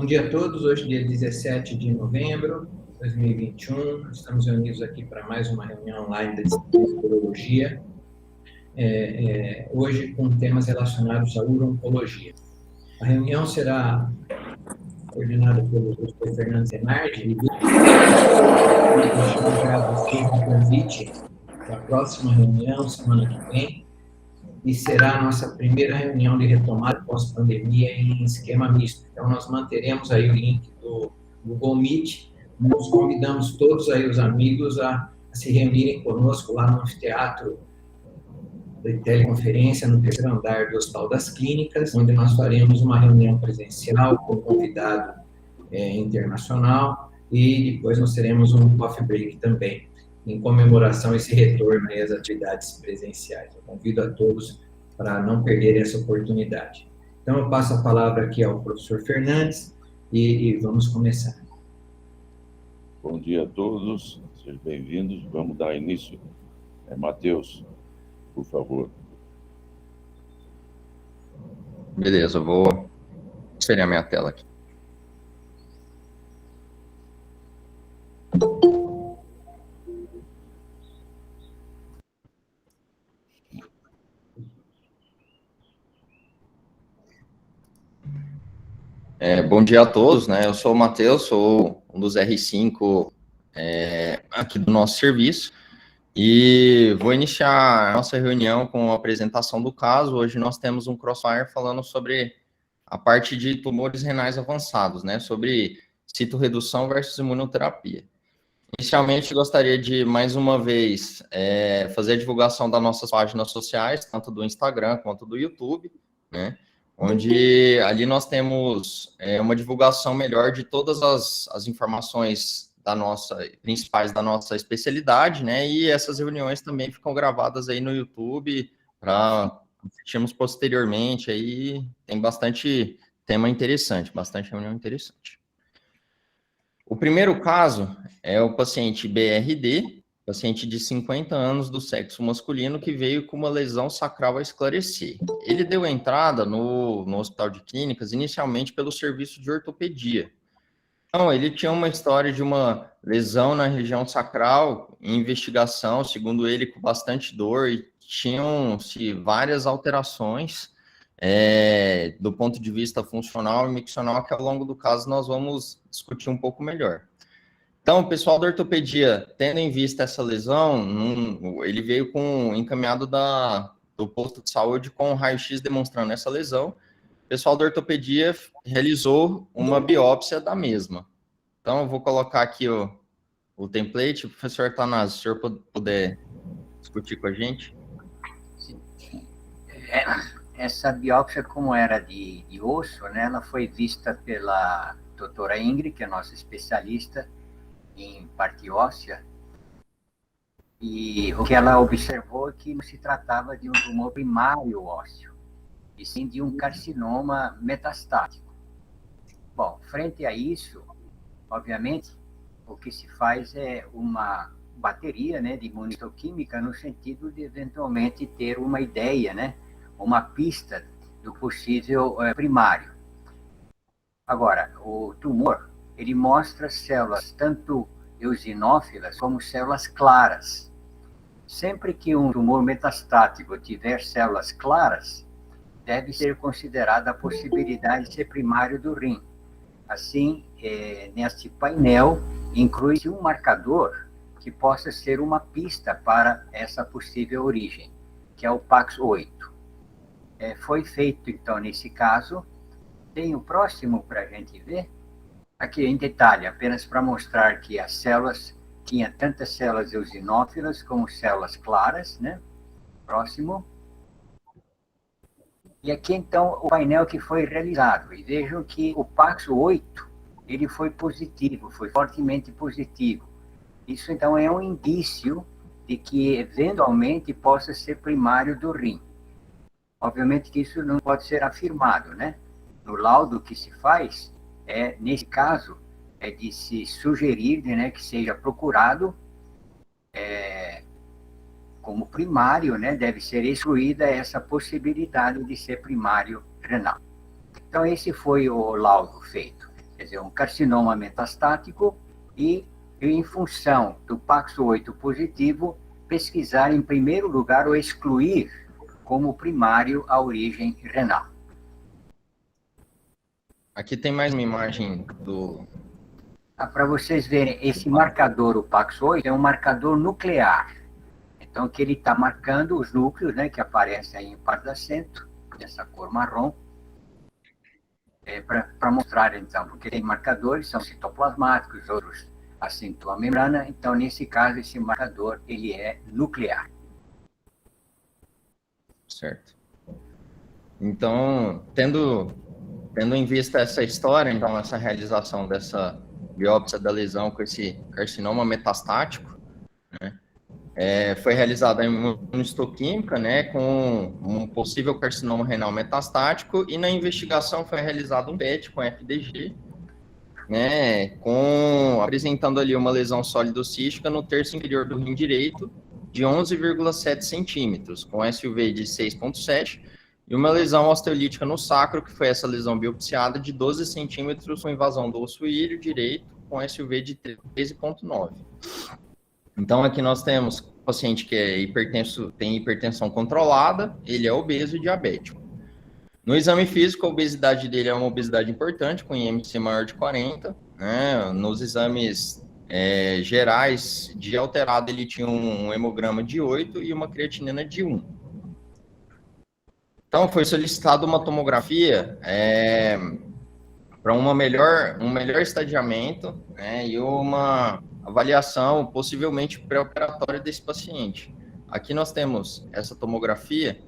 Bom dia a todos. Hoje, dia 17 de novembro de 2021, estamos reunidos aqui para mais uma reunião online da disciplina de Urologia, hoje com temas relacionados à urologia. A reunião será coordenada pelo professor Fernando Zenardi, e deixamos já vocês um convite para a próxima reunião, semana que vem, e será a nossa primeira reunião de retomada pós-pandemia em esquema misto. Então, nós manteremos aí o link do Google Meet, nós convidamos todos aí os amigos a se reunirem conosco lá no anfiteatro de teleconferência, no terceiro andar do Hospital das Clínicas, onde nós faremos uma reunião presencial com convidado internacional, e depois nós teremos um coffee break também, em comemoração a esse retorno às atividades presenciais. Eu convido a todos para não perderem essa oportunidade. Então, eu passo a palavra aqui ao professor Fernandes e vamos começar. Bom dia a todos, sejam bem-vindos. Vamos dar início. Matheus, por favor. Beleza, eu vou inserir a minha tela aqui. Bom dia a todos, né? Eu sou o Matheus, sou um dos R5 aqui do nosso serviço e vou iniciar a nossa reunião com a apresentação do caso. Hoje nós temos um crossfire falando sobre a parte de tumores renais avançados, né? Sobre citorredução versus imunoterapia. Inicialmente, gostaria de, mais uma vez, fazer a divulgação das nossas páginas sociais, tanto do Instagram quanto do YouTube, né? Onde ali nós temos uma divulgação melhor de todas as informações principais da nossa especialidade, né? E essas reuniões também ficam gravadas aí no YouTube para assistirmos posteriormente. Aí tem bastante tema interessante, bastante reunião interessante. O primeiro caso é o paciente BRD, paciente de 50 anos do sexo masculino que veio com uma lesão sacral a esclarecer. Ele deu entrada no Hospital de Clínicas inicialmente pelo serviço de ortopedia. Então, ele tinha uma história de uma lesão na região sacral, em investigação, segundo ele, com bastante dor, e tinham-se várias alterações do ponto de vista funcional e miccional, que ao longo do caso nós vamos discutir um pouco melhor. Então, o pessoal da ortopedia, tendo em vista essa lesão, ele veio encaminhado do posto de saúde com um raio-x demonstrando essa lesão. O pessoal da ortopedia realizou uma biópsia da mesma. Então, eu vou colocar aqui o template. Professor Tanásio, se o senhor puder discutir com a gente. Sim. Essa biópsia, como era de osso, né, ela foi vista pela doutora Ingrid, que é nossa especialista em parte óssea, e o que ela observou é que não se tratava de um tumor primário ósseo, e sim de um carcinoma metastático. Bom, frente a isso, obviamente, o que se faz é uma bateria, né, de imunistoquímica no sentido de eventualmente ter uma ideia, né, uma pista do possível primário. Agora, o tumor, ele mostra células tanto eosinófilas como células claras. Sempre que um tumor metastático tiver células claras, deve ser considerada a possibilidade de ser primário do rim. Assim, neste painel, inclui-se um marcador que possa ser uma pista para essa possível origem, que é o PAX8. Foi feito, então, nesse caso. Tem o próximo para a gente ver. Aqui em detalhe, apenas para mostrar que as células, tinha tantas células eosinófilas como células claras, né? Próximo. E aqui, então, o painel que foi realizado. E vejam que o PAX8, ele foi positivo, foi fortemente positivo. Isso, então, é um indício de que, eventualmente, possa ser primário do rim. Obviamente que isso não pode ser afirmado, né? No laudo que se faz, nesse caso, é de se sugerir, né, que seja procurado como primário, né, deve ser excluída essa possibilidade de ser primário renal. Então, esse foi o laudo feito. quer dizer, um carcinoma metastático, e em função do PAX8 positivo, pesquisar em primeiro lugar ou excluir como primário a origem renal. Aqui tem mais uma imagem do... Para vocês verem, esse marcador, o PAX8, é um marcador nuclear. Então, que ele está marcando os núcleos, né, que aparecem aí em parte do acento, dessa cor marrom, para mostrar, então, porque tem marcadores, são citoplasmáticos, outros acentuam a membrana, então, nesse caso, esse marcador, ele é nuclear. Certo. Então, tendo em vista essa história, então, essa realização dessa biópsia da lesão com esse carcinoma metastático, né, foi realizada a imunistoquímica, né, com um possível carcinoma renal metastático, e na investigação foi realizado um PET com FDG, né, apresentando ali uma lesão sólido-cística no terço inferior do rim direito, de 11,7 centímetros, com SUV de 6,7, e uma lesão osteolítica no sacro, que foi essa lesão biopsiada, de 12 centímetros, com invasão do osso ilho direito, com SUV de 13,9. Então, aqui nós temos o paciente que é hipertenso, tem hipertensão controlada, ele é obeso e diabético. No exame físico, a obesidade dele é uma obesidade importante, com IMC maior de 40. Né? Nos exames gerais, de alterado, ele tinha um hemograma de 8 e uma creatinina de 1. Então, foi solicitada uma tomografia para um melhor estadiamento, né, e uma avaliação possivelmente pré-operatória desse paciente. Aqui nós temos essa tomografia,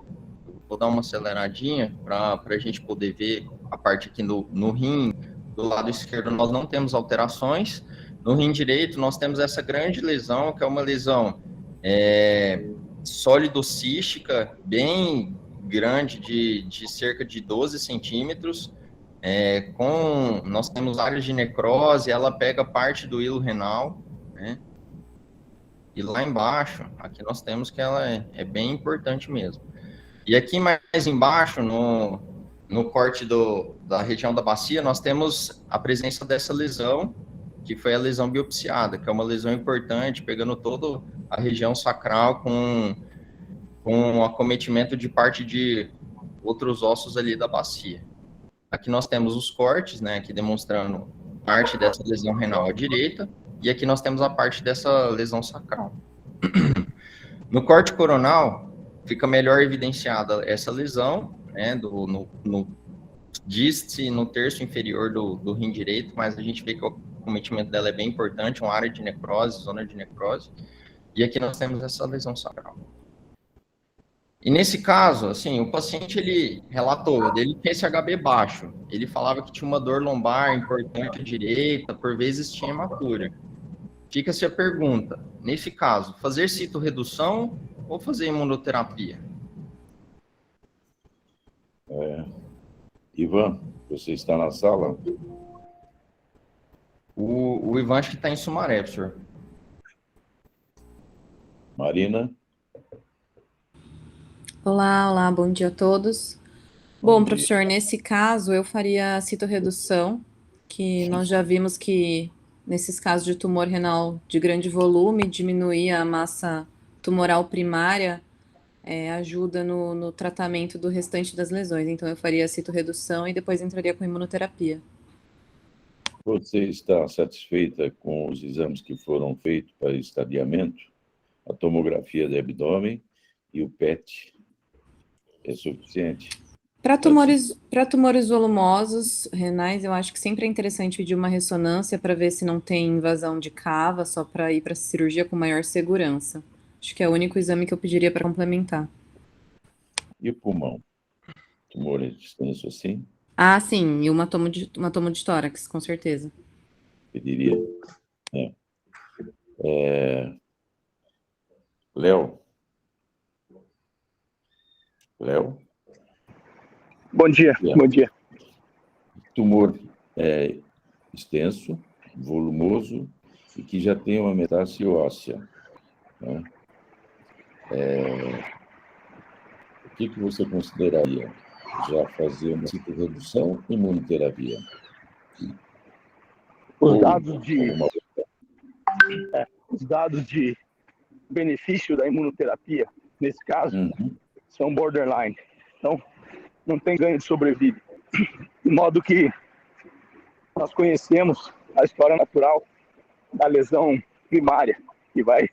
vou dar uma aceleradinha para a gente poder ver a parte aqui no rim, do lado esquerdo nós não temos alterações, no rim direito nós temos essa grande lesão, que é uma lesão sólido-cística, bem grande, de cerca de 12 centímetros, nós temos áreas de necrose, ela pega parte do hilo renal, né? E lá embaixo, aqui nós temos que ela é bem importante mesmo. E aqui mais embaixo, no corte da região da bacia, nós temos a presença dessa lesão, que foi a lesão biopsiada, que é uma lesão importante, pegando toda a região sacral com acometimento de parte de outros ossos ali da bacia. Aqui nós temos os cortes, né, aqui demonstrando parte dessa lesão renal à direita, e aqui nós temos a parte dessa lesão sacral. No corte coronal, fica melhor evidenciada essa lesão, né, no dístice, no terço inferior do rim direito, mas a gente vê que o acometimento dela é bem importante, uma área de necrose, zona de necrose, e aqui nós temos essa lesão sacral. E nesse caso, assim, o paciente, ele relatou, ele tinha esse HB baixo, ele falava que tinha uma dor lombar importante à direita, por vezes tinha hematura. Fica-se a pergunta, nesse caso, fazer citorredução ou fazer imunoterapia? Ivan, você está na sala? O Ivan acho que está em Sumaré, professor. Marina? Olá, bom dia a todos. Bom, professor, nesse caso eu faria a citorredução, que nós já vimos que nesses casos de tumor renal de grande volume, diminuir a massa tumoral primária ajuda no tratamento do restante das lesões. Então eu faria a citorredução e depois entraria com imunoterapia. Você está satisfeita com os exames que foram feitos para estadiamento? A tomografia de abdômen e o PET é suficiente? Para tumores volumosos renais, eu acho que sempre é interessante pedir uma ressonância para ver se não tem invasão de cava, só para ir para a cirurgia com maior segurança. Acho que é o único exame que eu pediria para complementar. E o pulmão? Tumores extensos assim? Ah, sim, e uma tomo de tórax, com certeza. Pediria. Léo? Bom dia, bom dia. Tumor extenso, volumoso e que já tem uma metástase óssea. Né? O que você consideraria? Já fazer uma citorredução ou imunoterapia? os dados de benefício da imunoterapia, nesse caso, são borderline. Então, não tem ganho de sobrevida. De modo que nós conhecemos a história natural da lesão primária, que vai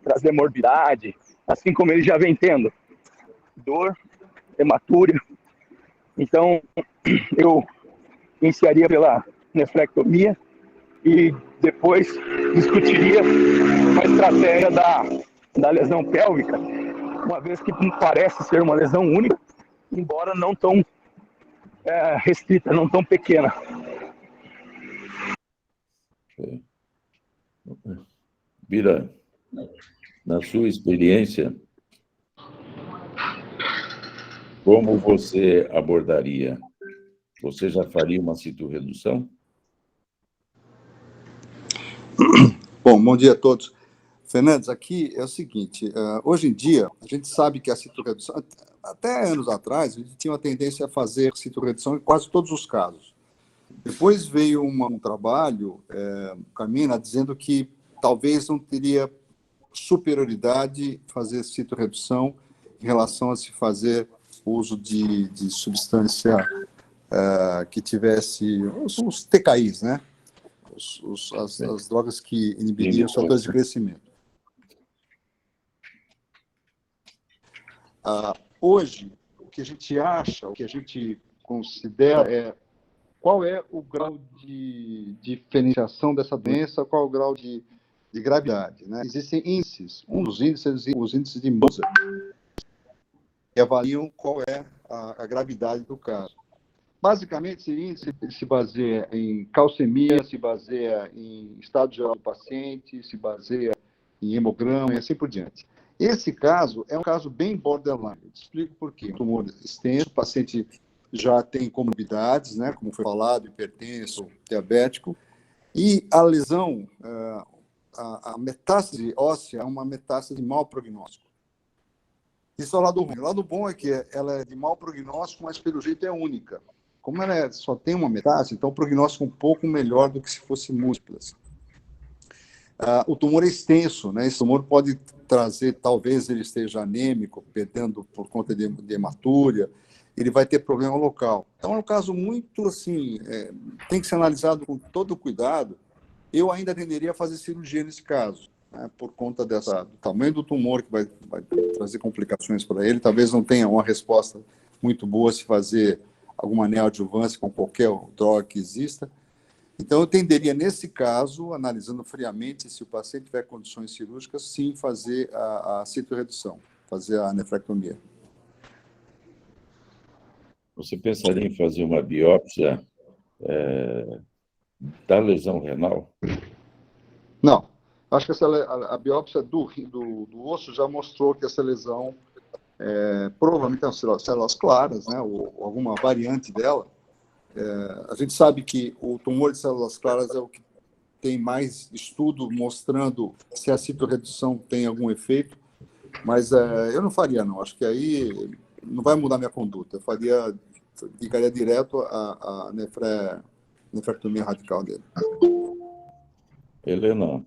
trazer morbidade, assim como ele já vem tendo dor, hematúria. Então, eu iniciaria pela nefrectomia e depois discutiria uma estratégia da lesão pélvica, uma vez que parece ser uma lesão única, embora não tão restrita, não tão pequena. Bira, na sua experiência, como você abordaria? Você já faria uma citorredução? Bom dia a todos. Fernandes, aqui é o seguinte, hoje em dia, a gente sabe que a citorredução, até anos atrás, a gente tinha uma tendência a fazer citorredução em quase todos os casos. Depois veio um trabalho, Carmina, dizendo que talvez não teria superioridade fazer citorredução em relação a se fazer uso de substância que tivesse os TKIs, né? As drogas que inibiriam os fatores de crescimento. Hoje, o que a gente acha, o que a gente considera é qual é o grau de diferenciação dessa doença, qual é o grau de gravidade, né? Existem índices, um dos índices, os índices de Moser, que avaliam qual é a gravidade do caso. Basicamente, esse índice se baseia em calcemia, se baseia em estado geral do paciente, se baseia em hemograma e assim por diante. Esse caso é um caso bem borderline. Eu te explico por quê. Um tumor extenso, o paciente já tem comorbidades, né, como foi falado, hipertenso, diabético, e a lesão, a metástase óssea é uma metástase de mau prognóstico. Isso é o lado ruim. O lado bom é que ela é de mau prognóstico, mas pelo jeito é única. Como ela só tem uma metástase, então o prognóstico é um pouco melhor do que se fosse múltiplas. O tumor é extenso, né? Esse tumor pode trazer, talvez ele esteja anêmico, perdendo por conta de hematúria, ele vai ter problema local. Então é um caso muito assim, tem que ser analisado com todo cuidado. Eu ainda tenderia a fazer cirurgia nesse caso, né? Por conta do tamanho do tumor que vai trazer complicações para ele. Talvez não tenha uma resposta muito boa se fazer alguma neoadjuvância com qualquer droga que exista. Então, eu tenderia, nesse caso, analisando friamente, se o paciente tiver condições cirúrgicas, sim, fazer a citorredução, fazer a nefrectomia. Você pensaria em fazer uma biópsia da lesão renal? Não. Acho que a biópsia do osso já mostrou que essa lesão provavelmente são células claras, né, ou alguma variante dela. A gente sabe que o tumor de células claras é o que tem mais estudo mostrando se a citorredução tem algum efeito, mas eu não faria, não. Acho que aí não vai mudar minha conduta. Eu ligaria direto a nefrectomia radical dele. Helena.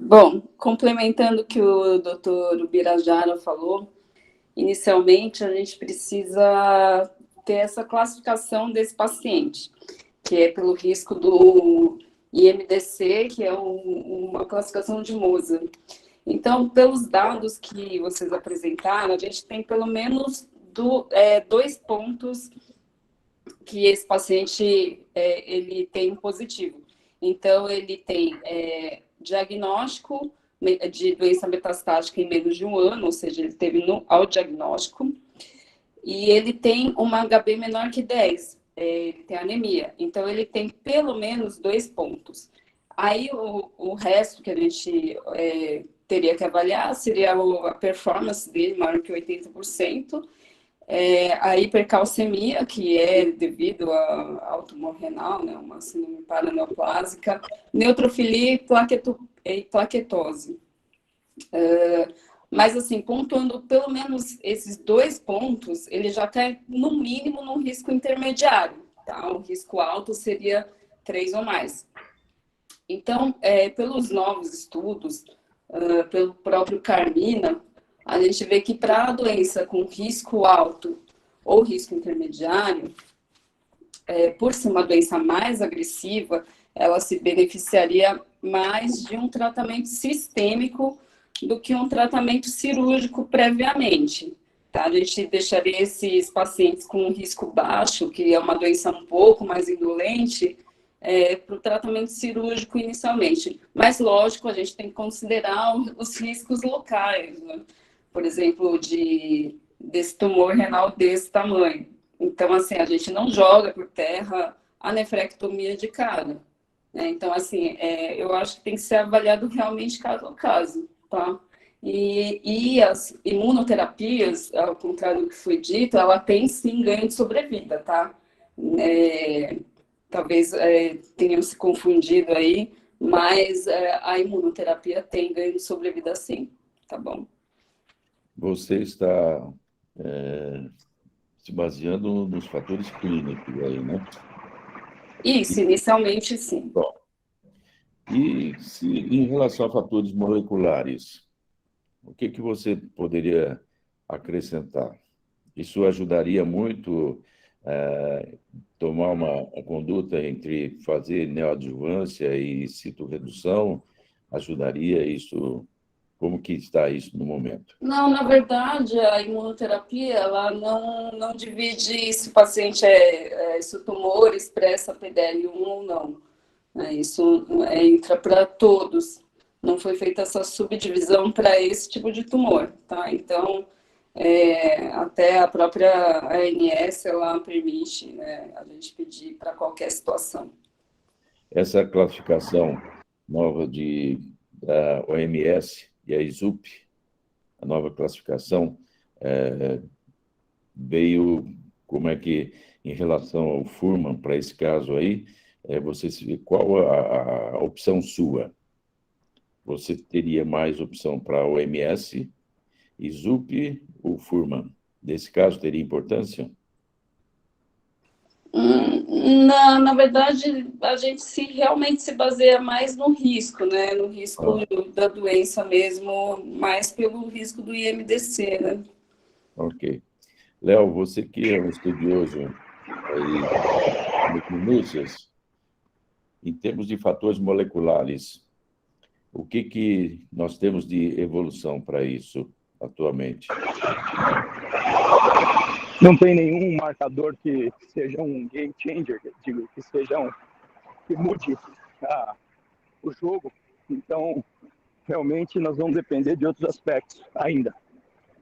Bom, complementando o que o doutor Birajara falou, inicialmente a gente precisa ter essa classificação desse paciente, que é pelo risco do IMDC, que é uma classificação de Moser. Então, pelos dados que vocês apresentaram, a gente tem pelo menos 2 pontos que esse paciente ele tem positivo. Então, ele tem diagnóstico de doença metastática em menos de 1 ano, ou seja, ele teve ao diagnóstico, e ele tem uma HB menor que 10, ele tem anemia. Então, ele tem pelo menos 2 pontos. Aí, o resto que a gente teria que avaliar seria a performance dele, maior que 80%, a hipercalcemia, que é devido ao tumor renal, né, uma síndrome paraneoplásica, neutrofilia e plaquetose. Mas, assim, pontuando pelo menos esses 2 pontos, ele já está, no mínimo, num risco intermediário, tá? O risco alto seria 3 ou mais. Então, pelos novos estudos, pelo próprio Carmina, a gente vê que para a doença com risco alto ou risco intermediário, por ser uma doença mais agressiva, ela se beneficiaria mais de um tratamento sistêmico do que um tratamento cirúrgico previamente. Tá? A gente deixaria esses pacientes com risco baixo, que é uma doença um pouco mais indolente, para o tratamento cirúrgico inicialmente. Mas, lógico, a gente tem que considerar os riscos locais, né? Por exemplo, desse tumor renal desse tamanho. Então, assim, a gente não joga por terra a nefrectomia de cara. Né? Então, assim, eu acho que tem que ser avaliado realmente caso a caso, tá? E as imunoterapias, ao contrário do que foi dito, ela tem sim ganho de sobrevida, tá? Talvez tenham se confundido aí, mas a imunoterapia tem ganho de sobrevida sim, tá bom? Você está se baseando nos fatores clínicos aí, né? Isso, inicialmente sim. Bom, e em relação a fatores moleculares, o que você poderia acrescentar? Isso ajudaria muito tomar uma conduta entre fazer neoadjuvância e citoredução? Ajudaria isso? Como que está isso no momento? Não, na verdade, a imunoterapia, ela não divide se o paciente se o tumor expressa PDL1 ou não. Isso entra para todos. Não foi feita essa subdivisão para esse tipo de tumor, tá? Então, até a própria ANS, ela permite, né, a gente pedir para qualquer situação. Essa classificação nova da OMS e a ISUP, a nova classificação, veio, como é que, em relação ao Fuhrmann, para esse caso aí, qual a opção sua? Você teria mais opção para a OMS, ISUP ou Fuhrmann? Nesse caso, teria importância? Na verdade, a gente realmente se baseia mais no risco, né? No risco da doença mesmo, mais pelo risco do IMDC, né? Ok. Léo, você que é um estudioso aí de minúcias, em termos de fatores moleculares, o que nós temos de evolução para isso atualmente? Não tem nenhum marcador que seja um game changer, digo, que mude o jogo. Então, realmente, nós vamos depender de outros aspectos ainda.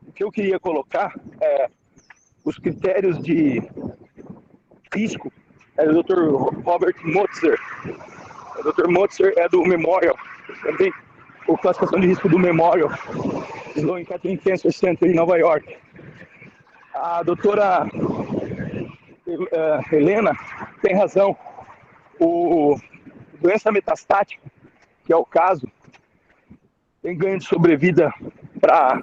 O que eu queria colocar os critérios de risco é do Dr. Robert Motzer. O Dr. Motzer é do Memorial, também, a classificação de risco do Memorial, Sloan Kettering Cancer Center em Nova York. A doutora Helena tem razão. Doença metastática, que é o caso, tem ganho de sobrevida para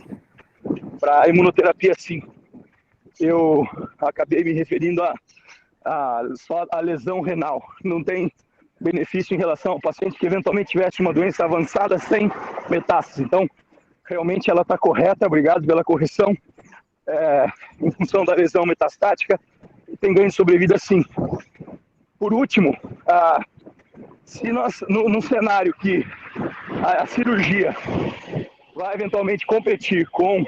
a imunoterapia, sim. Eu acabei me referindo só à lesão renal. Não tem benefício em relação ao paciente que eventualmente tivesse uma doença avançada sem metástase. Então, realmente ela está correta. Obrigado pela correção. Em função da lesão metastática, tem ganho de sobrevida, sim. Por último, se nós, no cenário que a cirurgia vai eventualmente competir com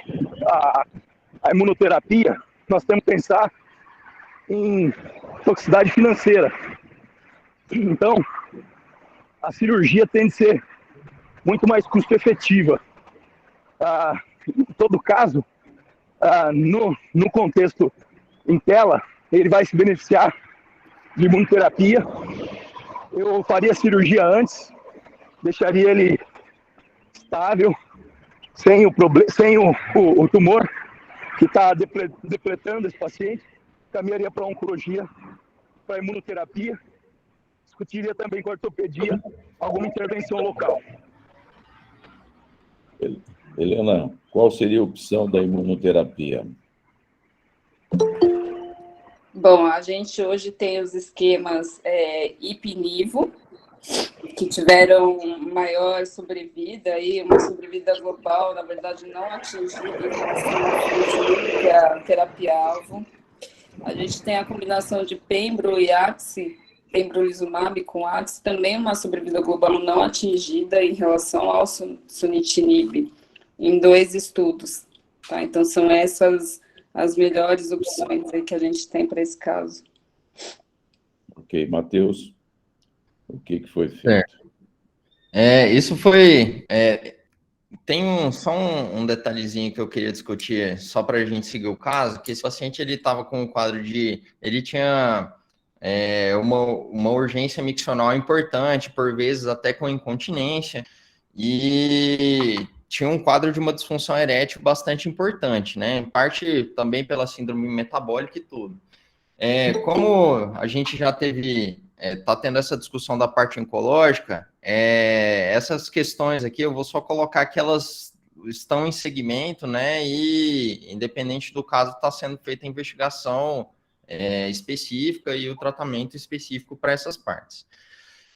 a imunoterapia, nós temos que pensar em toxicidade financeira. Então, a cirurgia tem de ser muito mais custo-efetiva. Em todo caso, no contexto em tela, ele vai se beneficiar de imunoterapia. Eu faria a cirurgia antes, deixaria ele estável, sem o tumor que está depletando esse paciente, caminharia para a oncologia, para a imunoterapia, discutiria também com a ortopedia alguma intervenção local. Helena, qual seria a opção da imunoterapia? Bom, a gente hoje tem os esquemas IP-NIVO, que tiveram maior sobrevida, aí, uma sobrevida global, na verdade, não atingida em relação ao sunitinib, que é a terapia-alvo. A gente tem a combinação de pembro e axi, pembrolizumab com axi, também uma sobrevida global não atingida em relação ao sunitinib, em 2 estudos. Tá? Então, são essas as melhores opções aí que a gente tem para esse caso. Ok, Matheus, o que foi feito? Isso foi... tem só um detalhezinho que eu queria discutir, só para a gente seguir o caso, que esse paciente, ele estava com um quadro de... Ele tinha uma urgência miccional importante, por vezes até com incontinência, e tinha um quadro de uma disfunção erétil bastante importante, né? Em parte também pela síndrome metabólica e tudo. Como a gente já teve... Está tendo essa discussão da parte oncológica, essas questões aqui eu vou só colocar que elas estão em segmento, né, e independente do caso está sendo feita a investigação específica e o tratamento específico para essas partes.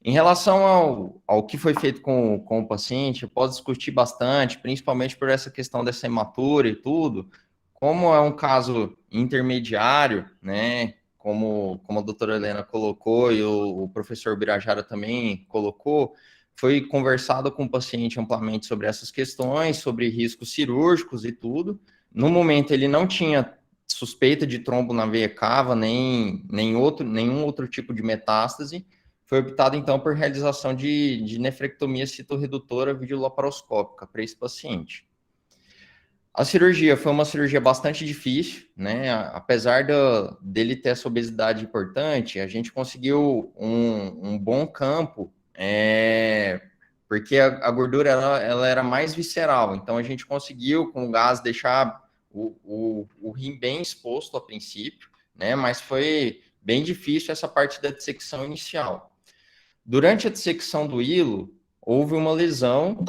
Em relação ao que foi feito com o paciente, eu posso discutir bastante, principalmente por essa questão dessa hematura e tudo, como é um caso intermediário, né, como a doutora Helena colocou e o professor Birajara também colocou, foi conversado com o paciente amplamente sobre essas questões, sobre riscos cirúrgicos e tudo. No momento, ele não tinha suspeita de trombo na veia cava, nenhum outro tipo de metástase. Foi optado, então, por realização de nefrectomia citorredutora videolaparoscópica para esse paciente. A cirurgia foi uma cirurgia bastante difícil, né? Apesar dele ter essa obesidade importante, a gente conseguiu um bom campo, porque a gordura ela era mais visceral. Então, a gente conseguiu, com o gás, deixar o rim bem exposto a princípio, né? Mas foi bem difícil essa parte da dissecção inicial. Durante a dissecção do hilo, houve uma lesão,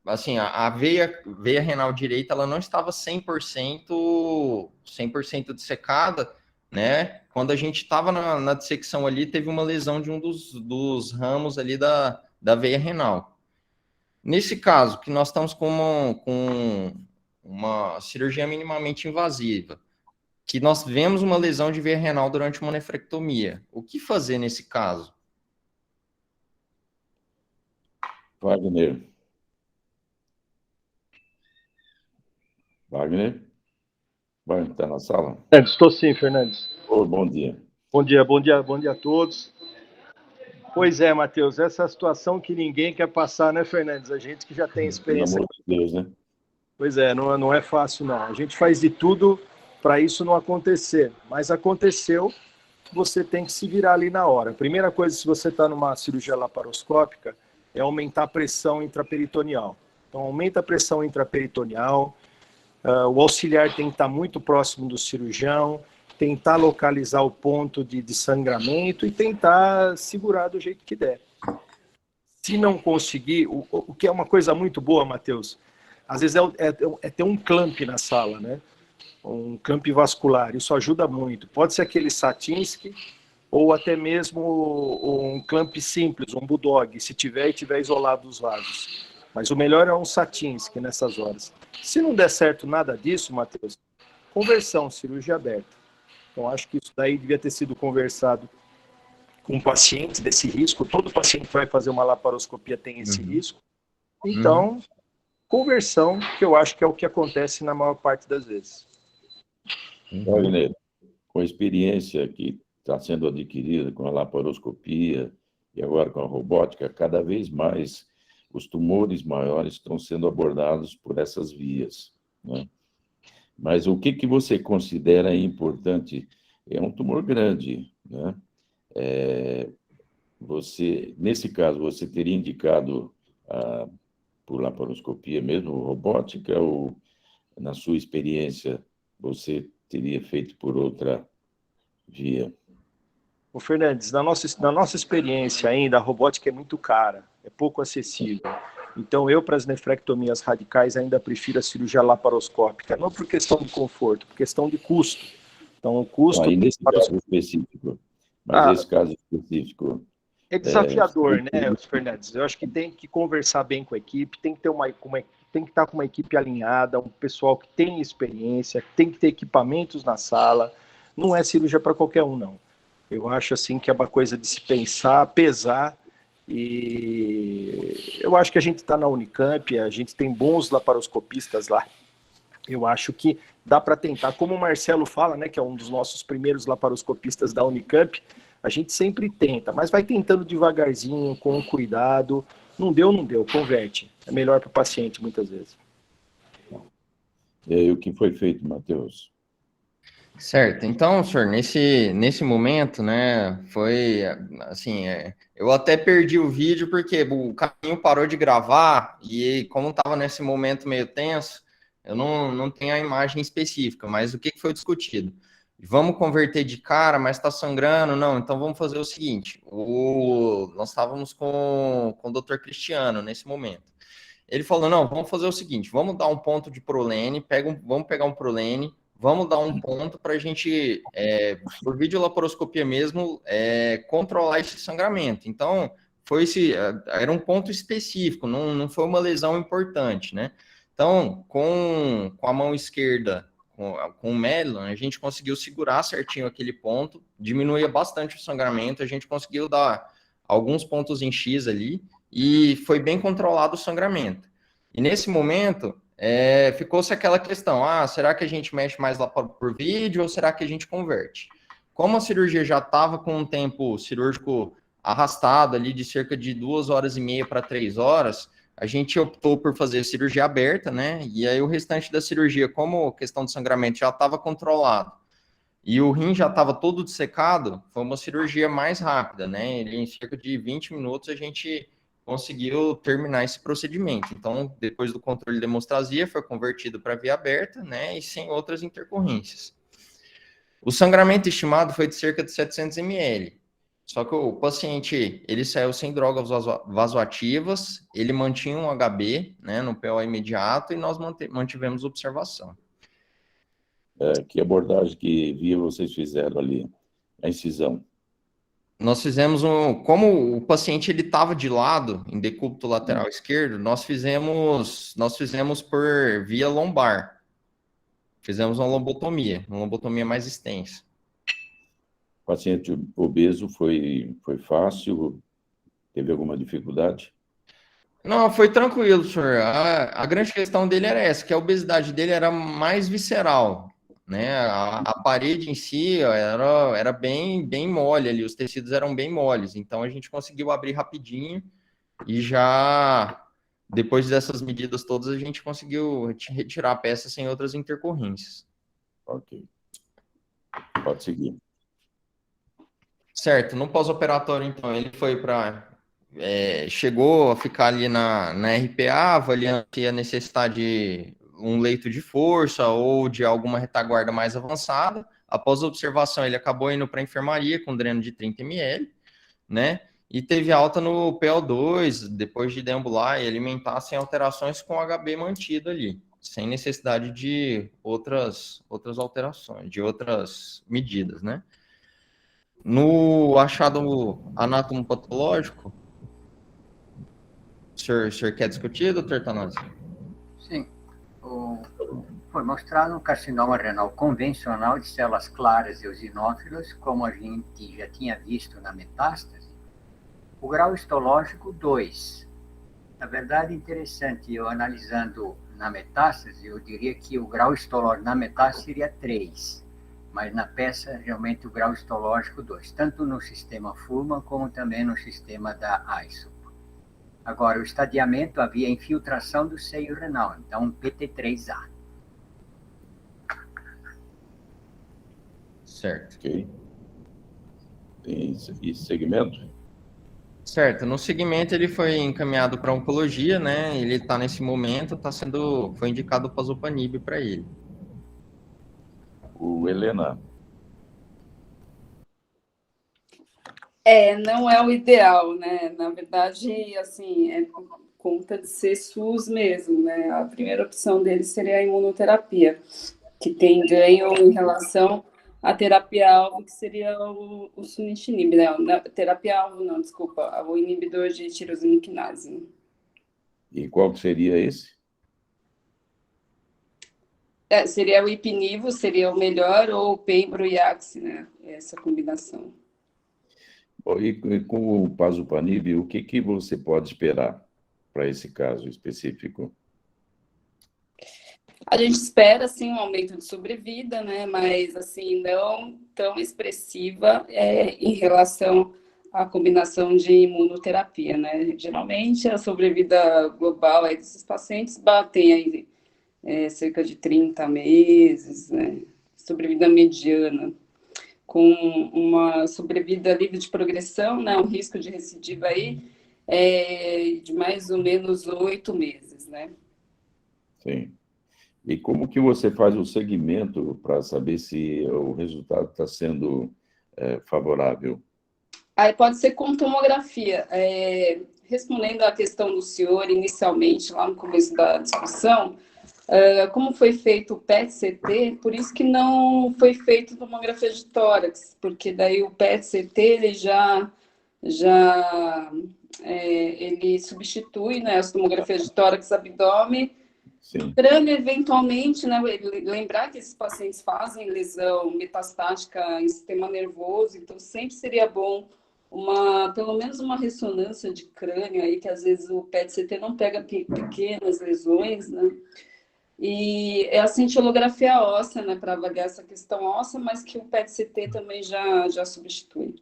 assim, a veia renal direita, ela não estava 100% dissecada, né? Quando a gente estava na dissecção ali, teve uma lesão de um dos ramos ali da veia renal. Nesse caso, que nós estamos com uma cirurgia minimamente invasiva, que nós vemos uma lesão de veia renal durante uma nefrectomia, o que fazer nesse caso? Wagner? Wagner, está na sala? Estou sim, Fernandes. Bom dia. Bom dia a todos. Pois é, Matheus, essa situação que ninguém quer passar, né, Fernandes? A gente que já tem experiência. Pelo amor de Deus, né? Pois é, não é fácil, não. A gente faz de tudo para isso não acontecer, mas aconteceu, você tem que se virar ali na hora. A primeira coisa, se você está numa cirurgia laparoscópica, é aumentar a pressão intraperitoneal. Então, aumenta a pressão intraperitoneal, o auxiliar tem que estar muito próximo do cirurgião, tentar localizar o ponto de sangramento e tentar segurar do jeito que der. Se não conseguir, o que é uma coisa muito boa, Matheus, às vezes é ter um clamp na sala, né? Um clamp vascular, isso ajuda muito. Pode ser aquele Satinsky ou até mesmo um clamp simples, um Bulldog, se tiver isolado os vasos. Mas o melhor é um Satinsky nessas horas. Se não der certo nada disso, Matheus, conversão, cirurgia aberta. Então, acho que isso daí devia ter sido conversado com pacientes desse risco. Todo paciente que vai fazer uma laparoscopia tem esse risco. Então, conversão, que eu acho que é o que acontece na maior parte das vezes. Wagner, com a experiência que está sendo adquirida com a laparoscopia e agora com a robótica, cada vez mais os tumores maiores estão sendo abordados por essas vias, né? Mas o que você considera importante? É um tumor grande, né? Nesse caso, você teria indicado por laparoscopia mesmo, robótica, ou, na sua experiência, você teria feito por outra via? O Fernandes, na nossa experiência ainda, a robótica é muito cara, é pouco acessível. Então, eu, para as nefrectomias radicais, ainda prefiro a cirurgia laparoscópica, não por questão de conforto, por questão de custo. Então, o custo... Aí, nesse caso específico, mas esse caso específico... É desafiador, né, Fernandes? Eu acho que tem que conversar bem com a equipe, tem que ter tem que estar com uma equipe alinhada, um pessoal que tem experiência, tem que ter equipamentos na sala. Não é cirurgia para qualquer um, não. Eu acho assim que é uma coisa de se pensar, pesar, e eu acho que a gente está na Unicamp, a gente tem bons laparoscopistas lá. Eu acho que dá para tentar, como o Marcelo fala, né, que é um dos nossos primeiros laparoscopistas da Unicamp, a gente sempre tenta, mas vai tentando devagarzinho, com cuidado. Não deu, converte. É melhor para o paciente, muitas vezes. E aí, o que foi feito, Matheus? Certo. Então, senhor, nesse momento, né, foi assim, eu até perdi o vídeo porque o caminho parou de gravar e como estava nesse momento meio tenso, eu não tenho a imagem específica, mas o que foi discutido? Vamos converter de cara, mas está sangrando? Não, então vamos fazer o seguinte, nós estávamos com o Dr. Cristiano nesse momento. Ele falou, não, vamos fazer o seguinte, vamos dar um ponto de prolene, vamos pegar um prolene, vamos dar um ponto para a gente, por videolaparoscopia mesmo, controlar esse sangramento. Então, era um ponto específico, não foi uma lesão importante, né? Então, com a mão esquerda, com o Medlon, a gente conseguiu segurar certinho aquele ponto, diminuía bastante o sangramento, a gente conseguiu dar alguns pontos em X ali, e foi bem controlado o sangramento. E nesse momento, ficou-se aquela questão, será que a gente mexe mais lá por vídeo ou será que a gente converte? Como a cirurgia já estava com um tempo cirúrgico arrastado ali de cerca de 2h30 para 3 horas, a gente optou por fazer cirurgia aberta, né? E aí o restante da cirurgia, como a questão do sangramento já estava controlado e o rim já estava todo dessecado, foi uma cirurgia mais rápida, né? Em cerca de 20 minutos a gente conseguiu terminar esse procedimento. Então, depois do controle de hemostasia, foi convertido para via aberta, né? E sem outras intercorrências. O sangramento estimado foi de cerca de 700 ml. Só que o paciente, ele saiu sem drogas vasoativas, ele mantinha um HB, né, no PO imediato, e nós mantivemos observação. Que abordagem que via vocês fizeram ali? A incisão. Nós fizemos como o paciente ele estava de lado, em decúbito lateral esquerdo, nós fizemos por via lombar. Fizemos uma lombotomia mais extensa. Paciente obeso foi fácil? Teve alguma dificuldade? Não, foi tranquilo, senhor. A grande questão dele era essa, que a obesidade dele era mais visceral, né? A parede em si era bem mole ali, os tecidos eram bem moles, então a gente conseguiu abrir rapidinho e já, depois dessas medidas todas, a gente conseguiu retirar a peça sem outras intercorrências. Ok. Pode seguir. Certo, no pós-operatório, então, ele foi para... chegou a ficar ali na RPA, avaliando se a necessidade de um leito de força ou de alguma retaguarda mais avançada. Após a observação, ele acabou indo para a enfermaria com dreno de 30 ml, né? E teve alta no PO2, depois de deambular e alimentar sem alterações com HB mantido ali, sem necessidade de outras alterações, de outras medidas, né? No achado anatomopatológico, o senhor quer discutir, doutor Tanasi? Sim. Foi mostrado um carcinoma renal convencional de células claras eosinófilas, como a gente já tinha visto na metástase. O grau histológico, 2. Na verdade, interessante, eu analisando na metástase, eu diria que o grau histológico na metástase seria 3. Mas na peça, realmente, o grau histológico 2, tanto no sistema FURMAN como também no sistema da ISO. Agora, o estadiamento, havia infiltração do seio renal, então PT3A. Certo. Ok. E segmento? Certo, no segmento ele foi encaminhado para oncologia, né? Ele está nesse momento, foi indicado o pazopanib para ele. O Helena. Não é o ideal, né? Na verdade, assim, é por conta de ser SUS mesmo, né? A primeira opção dele seria a imunoterapia, que tem ganho em relação a terapia-alvo, que seria o sunitinib, né? Terapia-alvo, não, desculpa, o inibidor de tirosina quinase. E qual que seria esse? Seria o ipinivo, seria o melhor, ou o pembro e axi, né? Essa combinação. Bom, e com o Pazopanib, o que você pode esperar para esse caso específico? A gente espera, assim, um aumento de sobrevida, né? Mas, assim, não tão expressiva em relação à combinação de imunoterapia, né? Geralmente, a sobrevida global aí desses pacientes batem aí cerca de 30 meses, né? Sobrevida mediana, com uma sobrevida livre de progressão, né? Um risco de recidiva aí de mais ou menos 8 meses, né? Sim. E como que você faz o segmento para saber se o resultado está sendo favorável? Aí pode ser com tomografia. Respondendo à questão do senhor, inicialmente, lá no começo da discussão, como foi feito o PET-CT, por isso que não foi feito tomografia de tórax, porque daí o PET-CT, ele substitui, né, as tomografias de tórax, abdômen. Sim. Crânio, eventualmente, né, lembrar que esses pacientes fazem lesão metastática em sistema nervoso, então sempre seria bom pelo menos uma ressonância de crânio aí, que às vezes o PET-CT não pega pequenas lesões, né? E é a cintilografia óssea, né, para avaliar essa questão óssea, mas que o PET-CT também já substitui.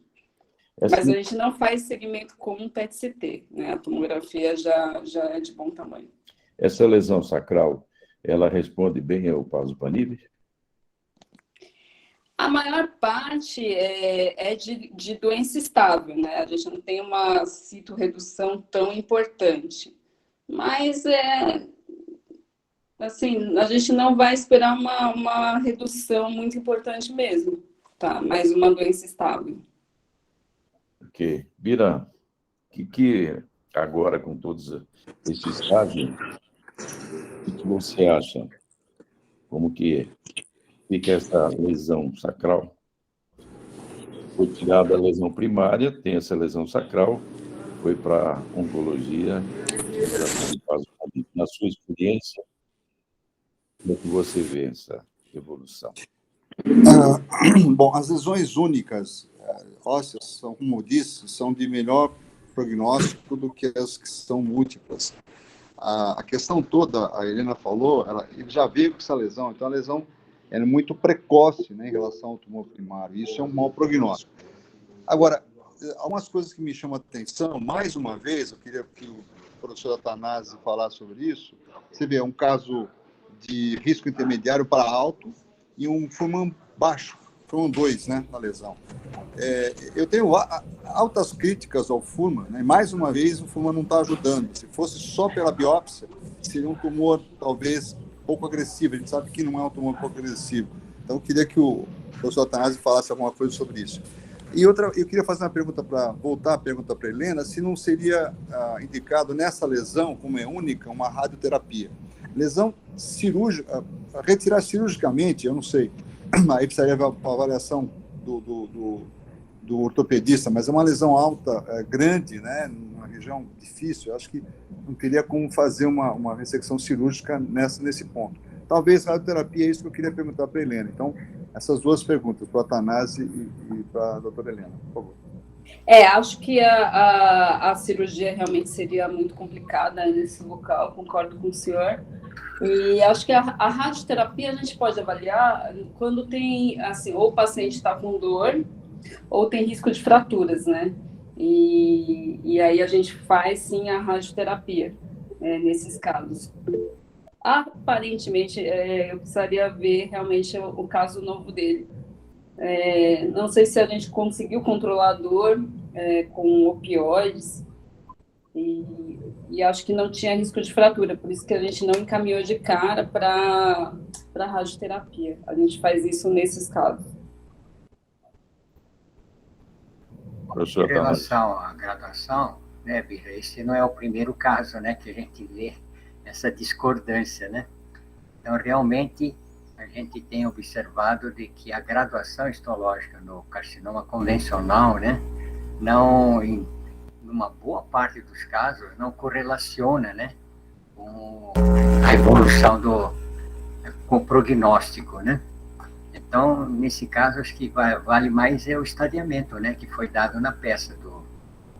Mas a gente não faz segmento com um PET-CT, né? A tomografia já é de bom tamanho. Essa lesão sacral, ela responde bem ao Pazopanib? A maior parte é de doença estável, né? A gente não tem uma citorredução tão importante. Mas, assim, a gente não vai esperar uma redução muito importante mesmo, tá? Mas uma doença estável. Ok. Bira, que agora, com todos esses casos, o que você acha? Como que fica essa lesão sacral? Foi tirada a lesão primária, tem essa lesão sacral, foi para oncologia, na sua experiência, como é que você vê essa evolução? Bom, as lesões únicas ósseas, são, como eu disse, são de melhor prognóstico do que as que são múltiplas. A questão toda, a Helena falou, ele já veio com essa lesão, então a lesão é muito precoce, né, em relação ao tumor primário. Isso é um mau prognóstico. Agora, algumas coisas que me chamam a atenção, mais uma vez, eu queria que o professor Athanasi falasse sobre isso. Você vê, é um caso de risco intermediário para alto e um Fuhrmann baixo, Fuhrmann 2, né, na lesão. Eu tenho altas críticas ao Fuhrmann, né? Mais uma vez o Fuhrmann não está ajudando. Se fosse só pela biópsia, seria um tumor talvez pouco agressivo. A gente sabe que não é um tumor pouco agressivo. Então eu queria que o professor Athanasi falasse alguma coisa sobre isso. E outra, eu queria fazer uma pergunta voltar a pergunta para a Helena, se não seria indicado nessa lesão, como é única, uma radioterapia. Lesão cirúrgica, retirar cirurgicamente, eu não sei, aí precisaria uma avaliação do ortopedista, mas é uma lesão alta, grande, né, numa região difícil, eu acho que não teria como fazer uma ressecção cirúrgica nesse ponto. Talvez radioterapia é isso que eu queria perguntar para a Helena. Então, essas duas perguntas, para o Athanasi e para a doutora Helena, por favor. Acho que a cirurgia realmente seria muito complicada nesse local, concordo com o senhor. E acho que a radioterapia a gente pode avaliar quando tem, assim, ou o paciente está com dor, ou tem risco de fraturas, né? E aí a gente faz, sim, a radioterapia nesses casos. Aparentemente, eu precisaria ver realmente o caso novo dele. Não sei se a gente conseguiu controlar a dor com opioides e acho que não tinha risco de fratura, por isso que a gente não encaminhou de cara para a radioterapia. A gente faz isso nesses casos. Em relação à graduação, né, Bira, esse não é o primeiro caso, né, que a gente vê essa discordância, né? Então, realmente, a gente tem observado de que a graduação histológica no carcinoma convencional, né, não, em uma boa parte dos casos, não correlaciona, né, com a evolução com o prognóstico, né? Então, nesse caso, acho que vale mais o estadiamento, né, que foi dado na peça do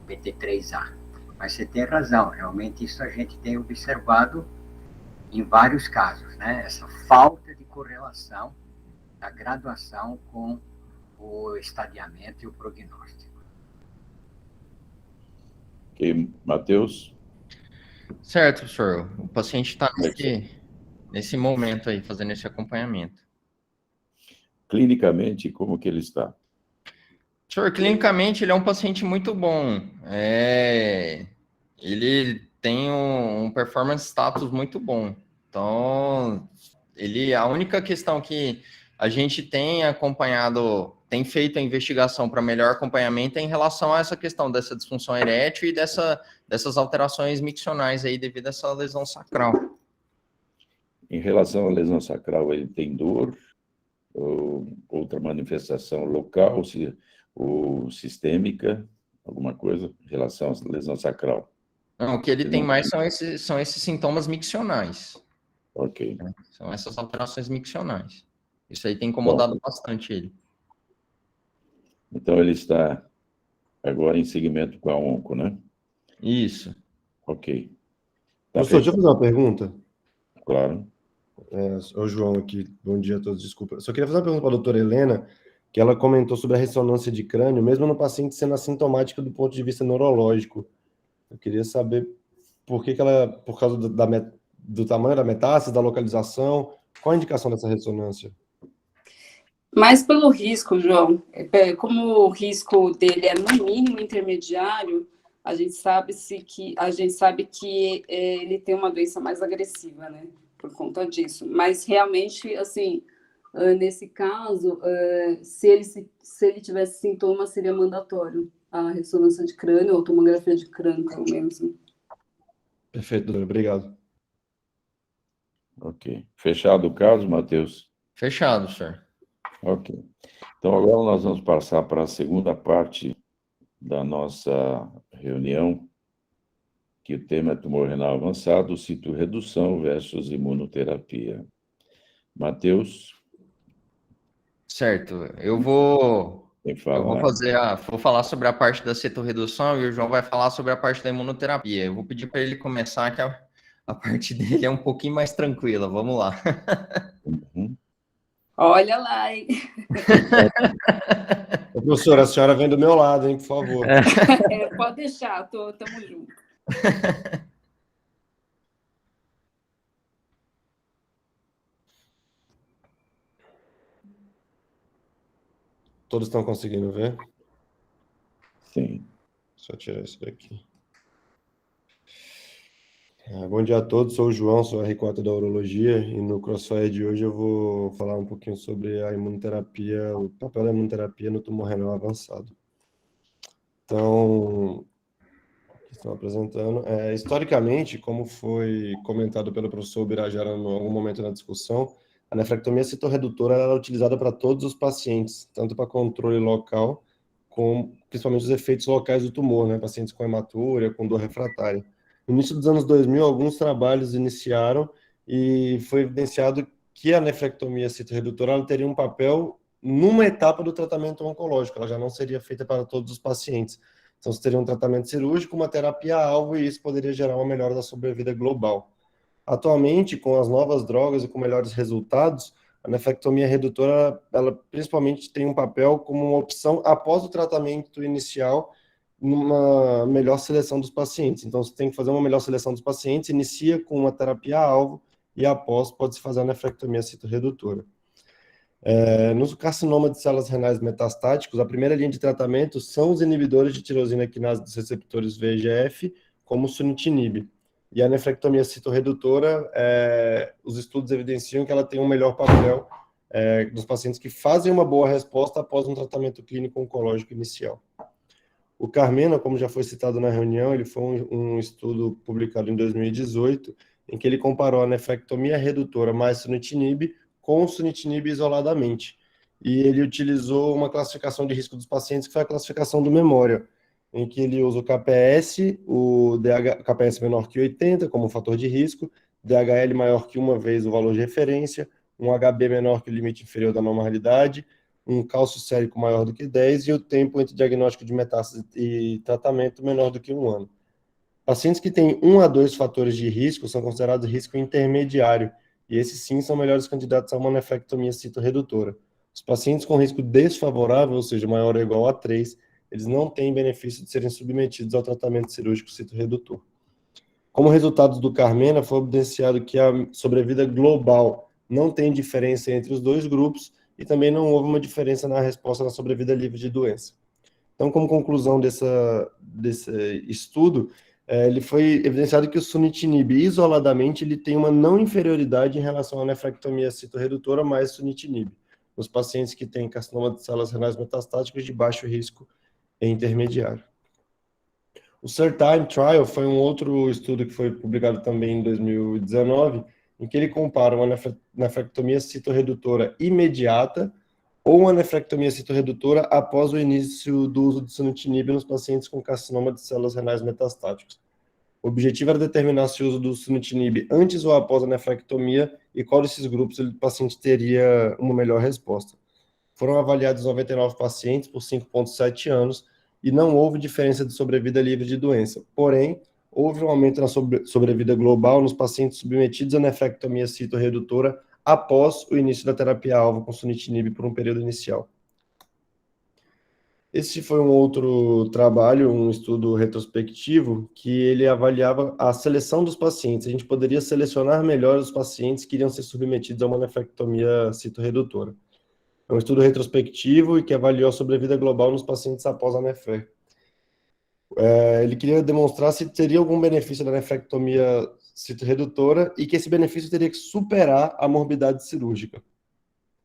PT3A. Mas você tem razão, realmente isso a gente tem observado em vários casos, né? Essa falta de correlação da graduação com o estadiamento e o prognóstico. Ok, Matheus? Certo, professor. O paciente está nesse momento aí, fazendo esse acompanhamento. Clinicamente, como que ele está? Senhor, clinicamente ele é um paciente muito bom. Ele tem um performance status muito bom. Então, a única questão que a gente tem acompanhado, tem feito a investigação para melhor acompanhamento é em relação a essa questão dessa disfunção erétil e dessas alterações miccionais aí devido a essa lesão sacral. Em relação à lesão sacral, ele tem dor ou outra manifestação local ou sistêmica, alguma coisa em relação à lesão sacral? Não, o que ele tem mais são esses sintomas miccionais. Ok. Né? São essas alterações miccionais. Isso aí tem incomodado bastante ele. Então, ele está agora em seguimento com a onco, né? Isso. Ok. Professor, deixa eu fazer uma pergunta. Claro. O João aqui, bom dia a todos, desculpa. Só queria fazer uma pergunta para a doutora Helena, que ela comentou sobre a ressonância de crânio, mesmo no paciente sendo assintomática do ponto de vista neurológico. Eu queria saber por que ela, por causa do tamanho da metástase, da localização, qual a indicação dessa ressonância? Mas pelo risco, João, como o risco dele é no mínimo intermediário, a gente sabe que ele tem uma doença mais agressiva, né? Por conta disso. Mas realmente, assim, nesse caso, se ele tivesse sintomas, seria mandatório a ressonância de crânio ou tomografia de crânio, pelo menos. Perfeito, doutor. Obrigado. Ok. Fechado o caso, Matheus? Fechado, senhor. Ok. Então, agora nós vamos passar para a segunda parte da nossa reunião, que o tema é tumor renal avançado, citorredução versus imunoterapia. Matheus? Certo. Eu vou Vou falar sobre a parte da citorredução e o João vai falar sobre a parte da imunoterapia. Eu vou pedir para ele começar, que a parte dele é um pouquinho mais tranquila. Vamos lá. Uhum. Olha lá, hein? Professora, a senhora vem do meu lado, hein, por favor. Pode deixar, tamo junto. Todos estão conseguindo ver? Sim. Só tirar isso daqui. Bom dia a todos, sou o João, sou R4 da Urologia, e no Crossfire de hoje eu vou falar um pouquinho sobre a imunoterapia, o papel da imunoterapia no tumor renal avançado. Então, estão apresentando. Historicamente, como foi comentado pelo professor Birajara em algum momento na discussão, a nefrectomia citorredutora era utilizada para todos os pacientes, tanto para controle local, como principalmente os efeitos locais do tumor, né? Pacientes com hematúria, com dor refratária. No início dos anos 2000, alguns trabalhos iniciaram e foi evidenciado que a nefrectomia citorredutora ela teria um papel numa etapa do tratamento oncológico, ela já não seria feita para todos os pacientes. Então, você teria um tratamento cirúrgico, uma terapia-alvo, e isso poderia gerar uma melhora da sobrevida global. Atualmente, com as novas drogas e com melhores resultados, a nefrectomia redutora, ela principalmente tem um papel como uma opção após o tratamento inicial, numa melhor seleção dos pacientes. Então, você tem que fazer uma melhor seleção dos pacientes, inicia com uma terapia-alvo e após pode-se fazer a nefrectomia citorredutora. No carcinoma de células renais metastáticos, a primeira linha de tratamento são os inibidores de tirosina quinase dos receptores VEGF, como o sunitinib. E a nefrectomia citorredutora, os estudos evidenciam que ela tem um melhor papel dos pacientes que fazem uma boa resposta após um tratamento clínico oncológico inicial. O Carmena, como já foi citado na reunião, ele foi um estudo publicado em 2018, em que ele comparou a nefrectomia redutora mais sunitinib com sunitinib isoladamente. E ele utilizou uma classificação de risco dos pacientes, que foi a classificação do Memorial, em que ele usa o KPS, o KPS menor que 80 como fator de risco, DHL maior que uma vez o valor de referência, um HB menor que o limite inferior da normalidade, um cálcio sérico maior do que 10 e o tempo entre diagnóstico de metástase e tratamento menor do que 1 ano. Pacientes que têm 1 a 2 fatores de risco são considerados risco intermediário, e esses sim são melhores candidatos a uma nefrectomia citorredutora. Os pacientes com risco desfavorável, ou seja, maior ou igual a 3, eles não têm benefício de serem submetidos ao tratamento cirúrgico citorredutor. Como resultados do Carmena, foi evidenciado que a sobrevida global não tem diferença entre os dois grupos e também não houve uma diferença na resposta na sobrevida livre de doença. Então, como conclusão desse estudo, ele foi evidenciado que o sunitinib, isoladamente, ele tem uma não inferioridade em relação à nefrectomia citorredutora mais sunitinib, nos pacientes que têm carcinoma de células renais metastáticas de baixo risco e intermediário. O CERTIME Trial foi um outro estudo que foi publicado também em 2019, em que ele compara uma nefrectomia citorredutora imediata ou uma nefrectomia citorredutora após o início do uso de sunitinib nos pacientes com carcinoma de células renais metastáticos. O objetivo era determinar se o uso do sunitinib antes ou após a nefrectomia e qual desses grupos o paciente teria uma melhor resposta. Foram avaliados 99 pacientes por 5,7 anos e não houve diferença de sobrevida livre de doença. Porém, houve um aumento na sobrevida global nos pacientes submetidos à nefrectomia citorredutora após o início da terapia-alvo com sunitinib por um período inicial. Esse foi um outro trabalho, um estudo retrospectivo, que ele avaliava a seleção dos pacientes. A gente poderia selecionar melhor os pacientes que iriam ser submetidos a uma nefrectomia citorredutora. É um estudo retrospectivo e que avaliou a sobrevida global nos pacientes após a nefre. Ele queria demonstrar se teria algum benefício da nefrectomia citorredutora e que esse benefício teria que superar a morbidade cirúrgica,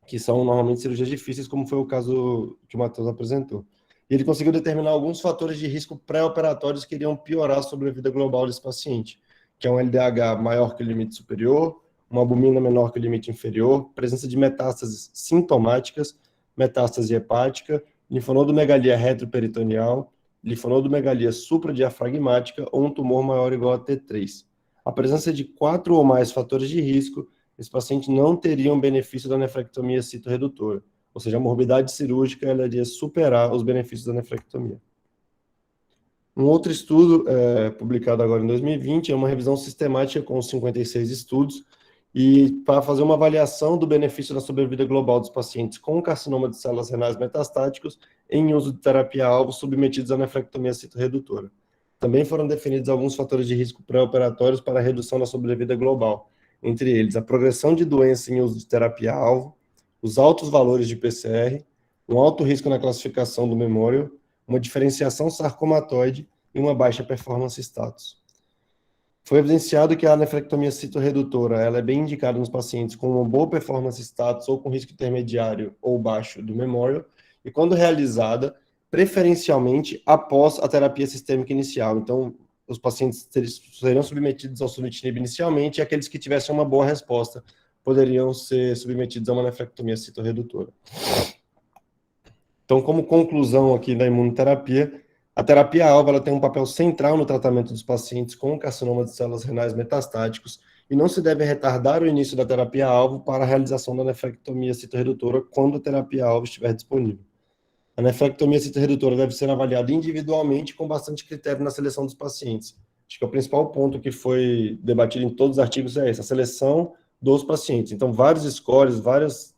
que são normalmente cirurgias difíceis, como foi o caso que o Matheus apresentou. E ele conseguiu determinar alguns fatores de risco pré-operatórios que iriam piorar a sobrevida global desse paciente, que é um LDH maior que o limite superior, uma albumina menor que o limite inferior, presença de metástases sintomáticas, metástase hepática, linfonodomegalia retroperitoneal, linfonodomegalia supradiafragmática ou um tumor maior ou igual a T3. A presença de 4 ou mais fatores de risco, esse paciente não teria um benefício da nefrectomia citorredutora, ou seja, a morbidade cirúrgica ela iria superar os benefícios da nefrectomia. Um outro estudo, publicado agora em 2020, é uma revisão sistemática com 56 estudos, e para fazer uma avaliação do benefício da sobrevida global dos pacientes com carcinoma de células renais metastáticos em uso de terapia-alvo submetidos à nefrectomia citorredutora. Também foram definidos alguns fatores de risco pré-operatórios para a redução da sobrevida global, entre eles a progressão de doença em uso de terapia-alvo, os altos valores de PCR, um alto risco na classificação do Memorial, uma diferenciação sarcomatoide e uma baixa performance status. Foi evidenciado que a nefrectomia citorredutora ela é bem indicada nos pacientes com uma boa performance status ou com risco intermediário ou baixo do Memorial, e quando realizada, preferencialmente após a terapia sistêmica inicial. Então, os pacientes seriam submetidos ao sunitinib inicialmente e aqueles que tivessem uma boa resposta poderiam ser submetidos a uma nefrectomia citorredutora. Então, como conclusão aqui da imunoterapia, a terapia-alvo ela tem um papel central no tratamento dos pacientes com carcinoma de células renais metastáticos e não se deve retardar o início da terapia-alvo para a realização da nefrectomia citorredutora quando a terapia-alvo estiver disponível. A nefrectomia citorredutora deve ser avaliada individualmente com bastante critério na seleção dos pacientes. Acho que o principal ponto que foi debatido em todos os artigos é esse, a seleção dos pacientes. Então, vários scores, várias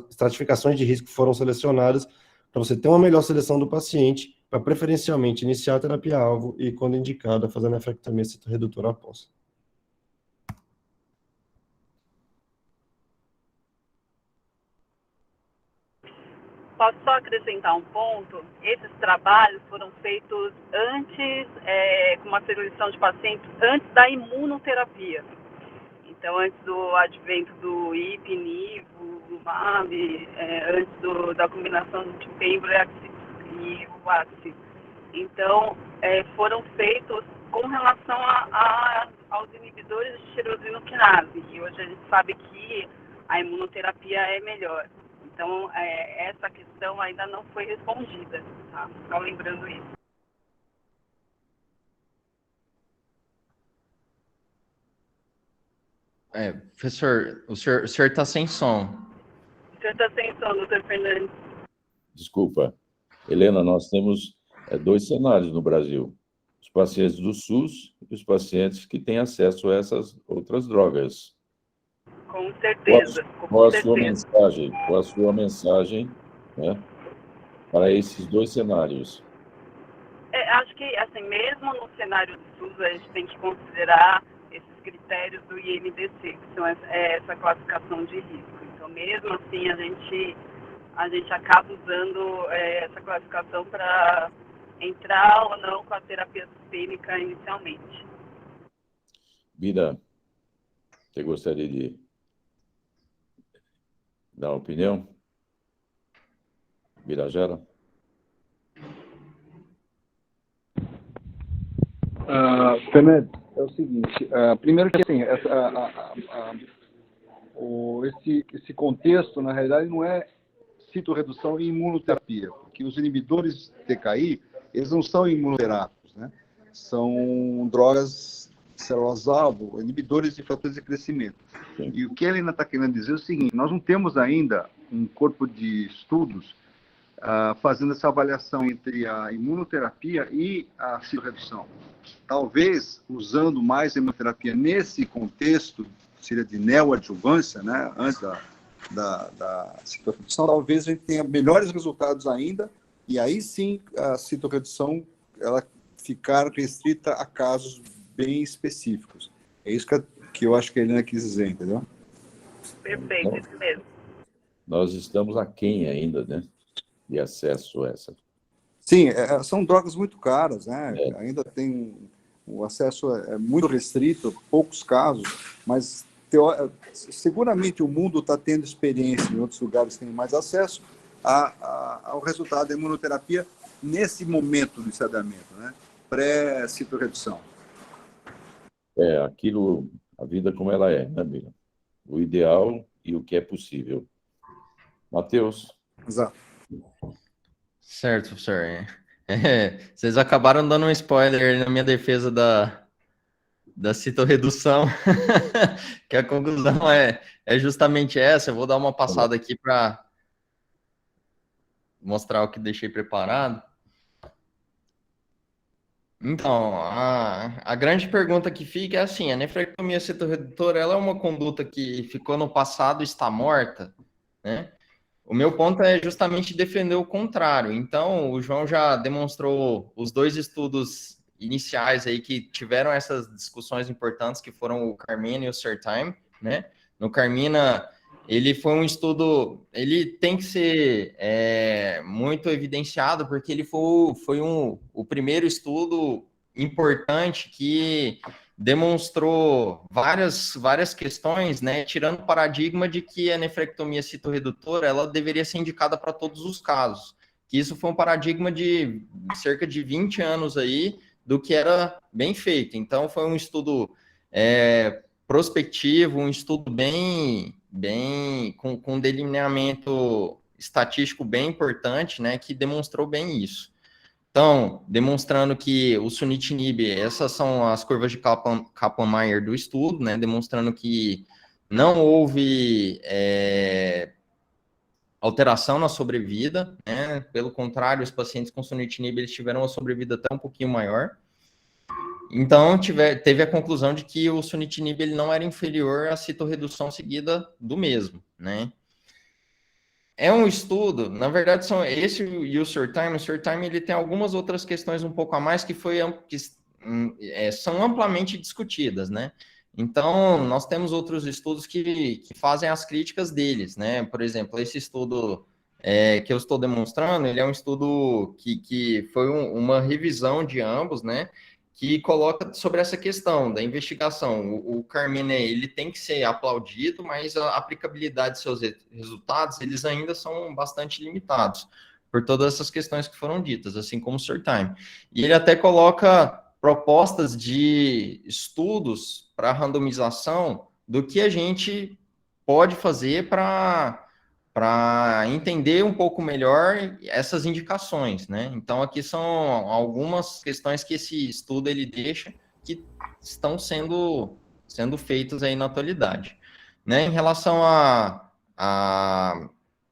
estratificações de risco foram selecionadas para você ter uma melhor seleção do paciente, para preferencialmente iniciar a terapia-alvo e, quando indicada, fazer a nefrectomia citorredutora após. Posso só acrescentar um ponto? Esses trabalhos foram feitos antes, com uma seleção de pacientes, antes da imunoterapia. Então, antes do advento do IP, nivo, MAB, antes da combinação de pembro e o AXI. Então, foram feitos com relação aos inibidores de tirosina quinase. E hoje a gente sabe que a imunoterapia é melhor. Então, essa questão ainda não foi respondida, tá? Só lembrando isso. Professor, o senhor está sem som. O senhor está sem som, doutor Fernandes. Desculpa. Helena, nós temos 2 cenários no Brasil. Os pacientes do SUS e os pacientes que têm acesso a essas outras drogas. Com certeza. Qual a sua mensagem, né, para esses 2 cenários? Acho que, assim, mesmo no cenário do SUS, a gente tem que considerar esses critérios do IMDC, que são essa classificação de risco. Então, mesmo assim, a gente acaba usando essa classificação para entrar ou não com a terapia sistêmica inicialmente. Bira, você gostaria de dar uma opinião? Birajara? Fernando, é o seguinte, primeiro que assim, esse contexto, na realidade, não é citorredução e imunoterapia, porque os inibidores de TKI, eles não são imunoterápicos, né? São drogas celulose-alvo, inibidores de fatores de crescimento. E o que a Helena está querendo dizer é o seguinte, nós não temos ainda um corpo de estudos fazendo essa avaliação entre a imunoterapia e a citorredução. Talvez, usando mais a imunoterapia nesse contexto, seria de neoadjuvância, né, antes da citorredução, talvez a gente tenha melhores resultados ainda, e aí sim a citorredução ela ficar restrita a casos bem específicos. É isso que eu acho que a Helena quis dizer, entendeu? Perfeito, isso mesmo. Nós estamos aquém ainda, né, de acesso a essa. Sim, são drogas muito caras, né? Ainda tem o acesso é muito restrito, poucos casos, mas seguramente o mundo está tendo experiência em outros lugares que têm mais acesso ao resultado da imunoterapia nesse momento do estadiamento, né? Pré-citorredução. Aquilo, a vida como ela é, né, Bira? O ideal e o que é possível. Matheus? Exato. Certo, professor. Vocês acabaram dando um spoiler na minha defesa da citorredução, que a conclusão é justamente essa. Eu vou dar uma passada aqui para mostrar o que deixei preparado. Então, a grande pergunta que fica é assim, a nefrectomia citorredutora, ela é uma conduta que ficou no passado e está morta, né? O meu ponto é justamente defender o contrário. Então, o João já demonstrou os 2 estudos iniciais aí que tiveram essas discussões importantes, que foram o Carmina e o Surtime, né? No Carmina, ele foi um estudo, ele tem que ser muito evidenciado, porque ele foi o primeiro estudo importante que demonstrou várias questões, né, tirando o paradigma de que a nefrectomia citorredutora ela deveria ser indicada para todos os casos, que isso foi um paradigma de cerca de 20 anos aí, do que era bem feito. Então, foi um estudo prospectivo, um estudo com um delineamento estatístico bem importante, né, que demonstrou bem isso. Então, demonstrando que o sunitinib, essas são as curvas de Kaplan-Meier do estudo, né, demonstrando que não houve alteração na sobrevida, né, pelo contrário, os pacientes com sunitinib, eles tiveram uma sobrevida até um pouquinho maior. Então, teve a conclusão de que o sunitinib ele não era inferior à citorredução seguida do mesmo, né. É um estudo, na verdade, são esse e o Surtime. O Surtime ele tem algumas outras questões um pouco a mais que são amplamente discutidas, né? Então, nós temos outros estudos que fazem as críticas deles, né? Por exemplo, esse estudo que eu estou demonstrando, ele é um estudo que foi uma revisão de ambos, né? Que coloca sobre essa questão da investigação. O Carmina, ele tem que ser aplaudido, mas a aplicabilidade de seus resultados, eles ainda são bastante limitados, por todas essas questões que foram ditas, assim como o Surtime. E ele até coloca propostas de estudos para randomização do que a gente pode fazer para entender um pouco melhor essas indicações, né? Então, aqui são algumas questões que esse estudo ele deixa que estão sendo feitas aí na atualidade. Né? Em relação a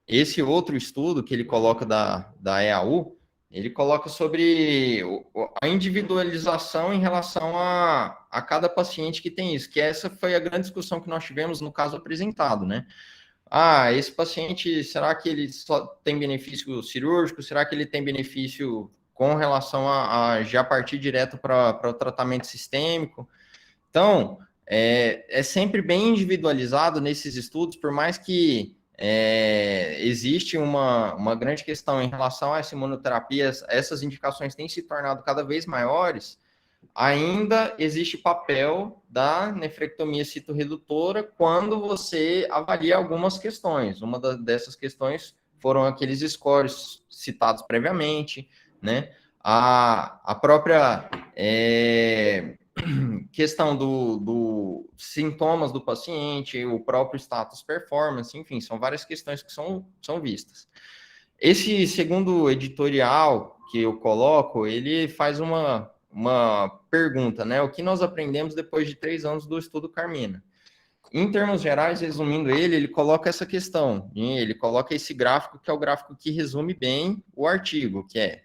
esse outro estudo que ele coloca da EAU, ele coloca sobre a individualização em relação a cada paciente que tem isso, que essa foi a grande discussão que nós tivemos no caso apresentado, né? Esse paciente, será que ele só tem benefício cirúrgico? Será que ele tem benefício com relação a já partir direto para o tratamento sistêmico? Então, é sempre bem individualizado nesses estudos, por mais que existe uma grande questão em relação a essa imunoterapia, essas indicações têm se tornado cada vez maiores, ainda existe papel da nefrectomia citorredutora quando você avalia algumas questões. Uma dessas questões foram aqueles scores citados previamente, né? A própria questão do sintomas do paciente, o próprio status performance, enfim, são várias questões que são vistas. Esse segundo editorial que eu coloco, ele faz uma pergunta, né? O que nós aprendemos depois de 3 anos do estudo Carmina? Em termos gerais, resumindo ele coloca essa questão, ele coloca esse gráfico, que é o gráfico que resume bem o artigo, que é,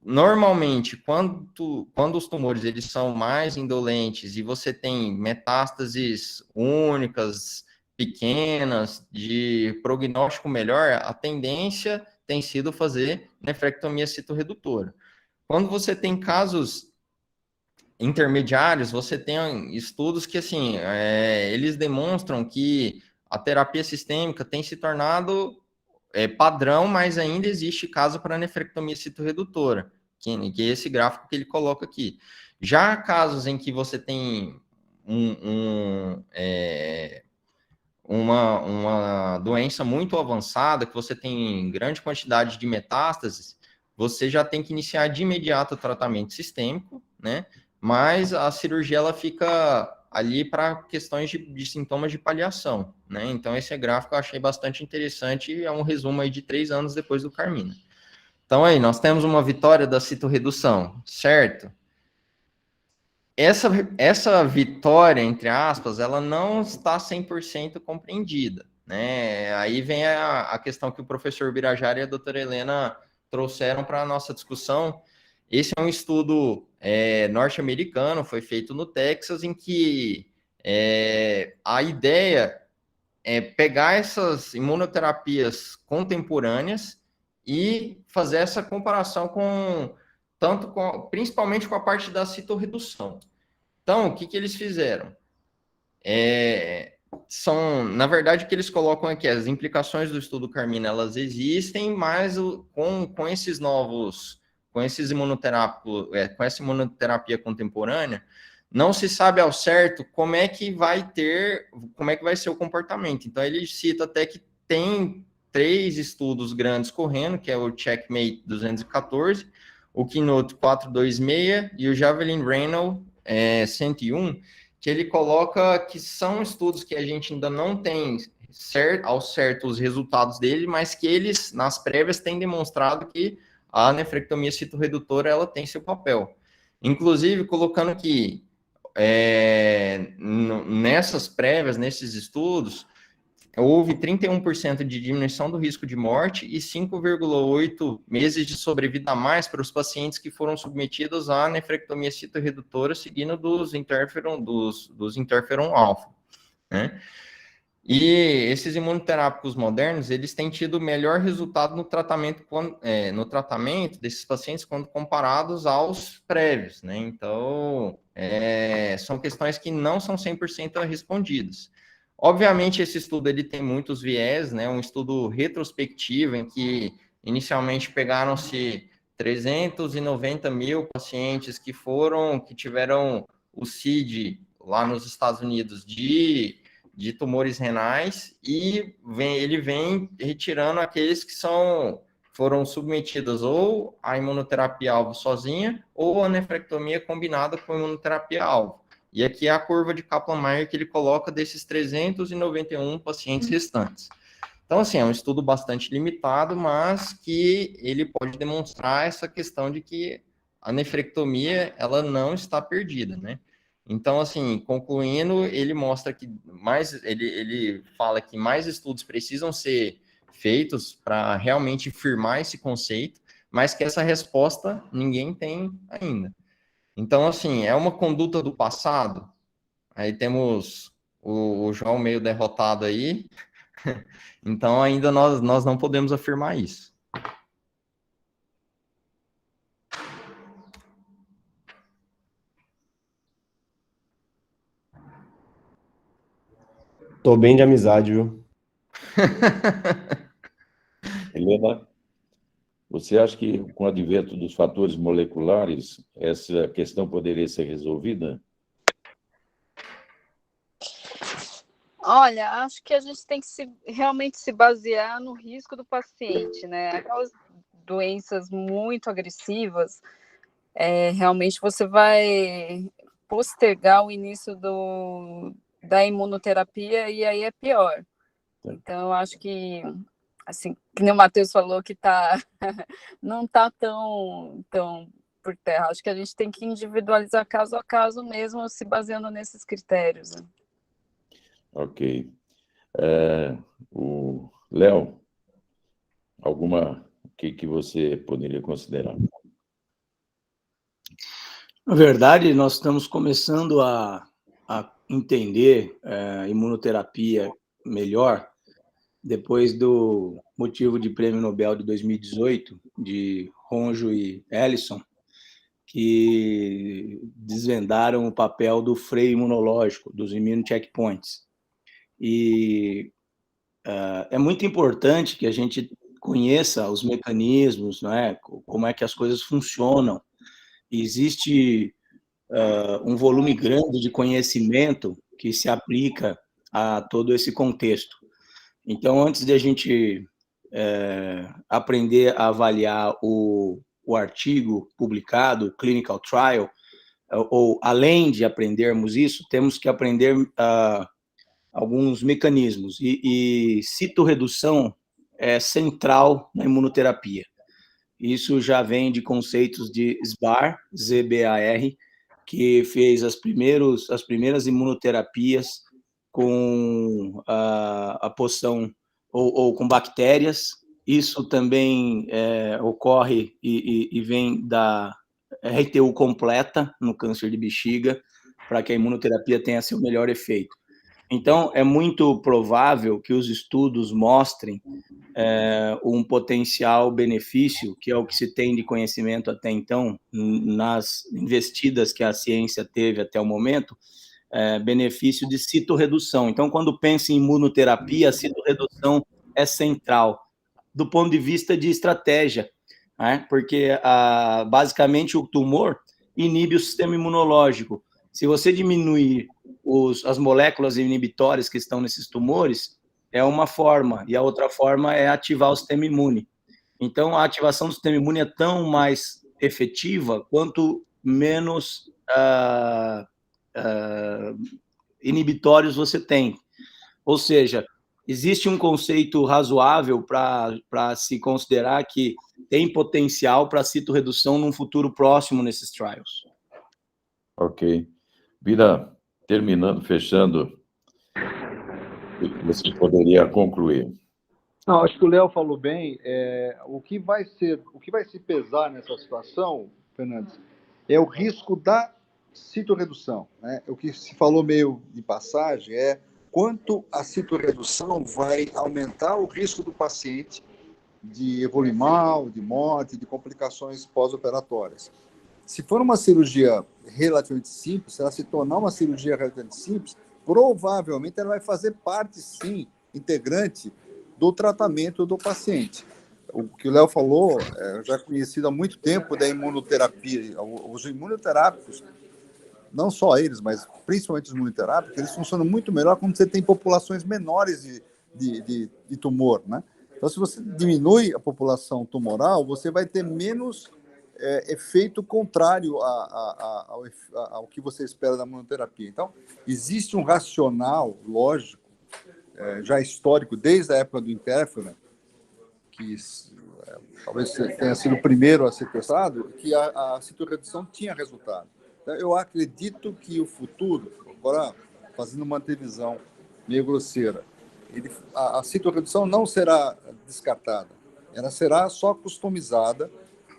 normalmente, quando os tumores eles são mais indolentes e você tem metástases únicas, pequenas, de prognóstico melhor, a tendência tem sido fazer nefrectomia citorredutora. Quando você tem casos intermediários, você tem estudos que, assim, eles demonstram que a terapia sistêmica tem se tornado padrão, mas ainda existe caso para nefrectomia citorredutora, que é esse gráfico que ele coloca aqui. Já casos em que você tem uma doença muito avançada, que você tem grande quantidade de metástases, você já tem que iniciar de imediato o tratamento sistêmico, né? Mas a cirurgia ela fica ali para questões de sintomas de paliação, né? Então, esse gráfico eu achei bastante interessante e é um resumo aí de 3 anos depois do Carmina. Então, aí, nós temos uma vitória da citorredução, certo? Essa vitória, entre aspas, ela não está 100% compreendida, né? Aí vem a questão que o professor Birajara e a doutora Helena trouxeram para a nossa discussão. Esse é um estudo norte-americano, foi feito no Texas, em que a ideia é pegar essas imunoterapias contemporâneas e fazer essa comparação principalmente com a parte da citorredução. Então, o que eles fizeram? Na verdade, o que eles colocam aqui, as implicações do estudo Carmina, elas existem, mas com esses novos, com esses imunoterápicos, com essa imunoterapia contemporânea, não se sabe ao certo como é que vai ser o comportamento. Então, ele cita até que tem 3 estudos grandes correndo, que é o Checkmate 214, o Keynote 426 e o Javelin Renal 101, que ele coloca que são estudos que a gente ainda não tem ao certo os resultados dele, mas que eles, nas prévias, têm demonstrado que a nefrectomia citorredutora ela tem seu papel. Inclusive, colocando que nessas prévias, nesses estudos, houve 31% de diminuição do risco de morte e 5,8 meses de sobrevida a mais para os pacientes que foram submetidos à nefrectomia citorredutora seguindo dos interferon alfa, né? E esses imunoterápicos modernos, eles têm tido melhor resultado no tratamento desses pacientes quando comparados aos prévios, né? Então, são questões que não são 100% respondidas. Obviamente, esse estudo ele tem muitos viés, né? Um estudo retrospectivo em que inicialmente pegaram-se 390 mil pacientes que tiveram o CID lá nos Estados Unidos de tumores renais e ele vem retirando aqueles que foram submetidos ou à imunoterapia alvo sozinha ou à nefrectomia combinada com imunoterapia alvo. E aqui é a curva de Kaplan-Meier que ele coloca desses 391 pacientes restantes. Então, assim, é um estudo bastante limitado, mas que ele pode demonstrar essa questão de que a nefrectomia, ela não está perdida, né? Então, assim, concluindo, ele mostra que ele fala que mais estudos precisam ser feitos para realmente firmar esse conceito, mas que essa resposta ninguém tem ainda. Então, assim, é uma conduta do passado. Aí temos o João meio derrotado aí. Então, ainda nós não podemos afirmar isso. Tô bem de amizade, viu? Helena, você acha que com o advento dos fatores moleculares, essa questão poderia ser resolvida? Olha, acho que a gente tem que realmente se basear no risco do paciente, né? Aquelas doenças muito agressivas, realmente você vai postergar o início da imunoterapia e aí é pior. Então, eu acho que, assim, que nem o Matheus falou, que não está tão por terra. Acho que a gente tem que individualizar caso a caso mesmo, se baseando nesses critérios, né? Ok. O Léo, o que você poderia considerar? Na verdade, nós estamos começando a entender a imunoterapia melhor depois do motivo de prêmio Nobel de 2018, de Ronjo e Ellison, que desvendaram o papel do freio imunológico, dos immune checkpoints. E é muito importante que a gente conheça os mecanismos, não é? Como é que as coisas funcionam. Existe um volume grande de conhecimento que se aplica a todo esse contexto. Então, antes de a gente aprender a avaliar o artigo publicado, clinical trial, ou além de aprendermos isso, temos que aprender alguns mecanismos. E citorredução é central na imunoterapia. Isso já vem de conceitos de SBAR, Z-B-A-R, que fez as primeiras imunoterapias com a poção ou com bactérias. Isso também ocorre e vem da RTU completa no câncer de bexiga, para que a imunoterapia tenha seu melhor efeito. Então, é muito provável que os estudos mostrem um potencial benefício, que é o que se tem de conhecimento até então, nas investidas que a ciência teve até o momento, benefício de citorredução. Então, quando pensa em imunoterapia, a citorredução é central, do ponto de vista de estratégia, né? Porque, basicamente, o tumor inibe o sistema imunológico. Se você diminuir as moléculas inibitórias que estão nesses tumores, é uma forma, e a outra forma é ativar o sistema imune. Então, a ativação do sistema imune é tão mais efetiva quanto menos inibitórios você tem. Ou seja, existe um conceito razoável para se considerar que tem potencial para citorredução num futuro próximo nesses trials. Ok. Bira, terminando, fechando, você poderia concluir. Não, acho que o Léo falou bem. O que vai se pesar nessa situação, Fernandes, é o risco da citorredução, né? O que se falou meio de passagem é quanto a citorredução vai aumentar o risco do paciente de evoluir mal, de morte, de complicações pós-operatórias. Se for uma cirurgia relativamente simples, se ela se tornar uma cirurgia relativamente simples, provavelmente ela vai fazer parte, sim, integrante do tratamento do paciente. O que o Léo falou, já conhecido há muito tempo da imunoterapia. Os imunoterápicos, não só eles, mas principalmente os imunoterápicos, eles funcionam muito melhor quando você tem populações menores de tumor, né? Então, se você diminui a população tumoral, você vai ter menos efeito contrário ao que você espera da imunoterapia. Então, existe um racional lógico, já histórico, desde a época do interferon, que talvez tenha sido o primeiro a ser testado, que a citorredução tinha resultado. Então, eu acredito que o futuro, agora fazendo uma antevisão meio grosseira, a citorredução não será descartada, ela será só customizada,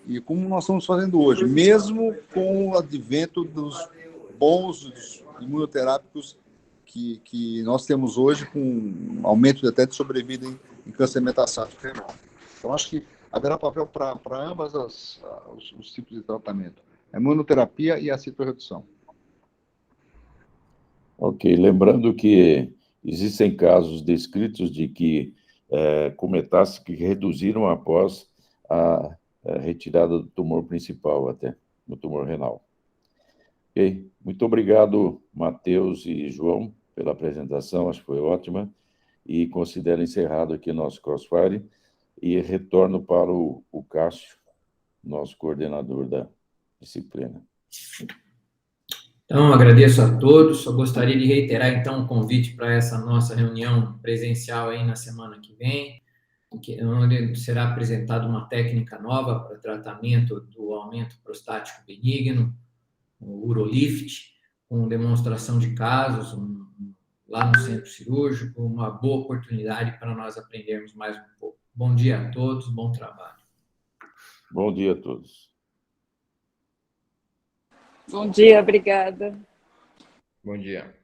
e como nós estamos fazendo hoje, mesmo com o advento dos bons imunoterápicos que nós temos hoje, com um aumento até de sobrevida em câncer metastático renal. Então, acho que haverá papel para ambas os tipos de tratamento, a imunoterapia e a citorredução. Ok, lembrando que existem casos descritos de que com metástases que reduziram após a retirada do tumor principal, até, no tumor renal. Ok, muito obrigado, Matheus e João, pela apresentação, acho que foi ótima, e considero encerrado aqui nosso Crossfire, e retorno para o Cássio, nosso coordenador da disciplina. Então, agradeço a todos, só gostaria de reiterar, então, o convite para essa nossa reunião presencial aí na semana que vem, onde será apresentada uma técnica nova para tratamento do aumento prostático benigno, o Urolift, com demonstração de casos lá no centro cirúrgico, uma boa oportunidade para nós aprendermos mais um pouco. Bom dia a todos, bom trabalho. Bom dia a todos. Bom dia, obrigada. Bom dia.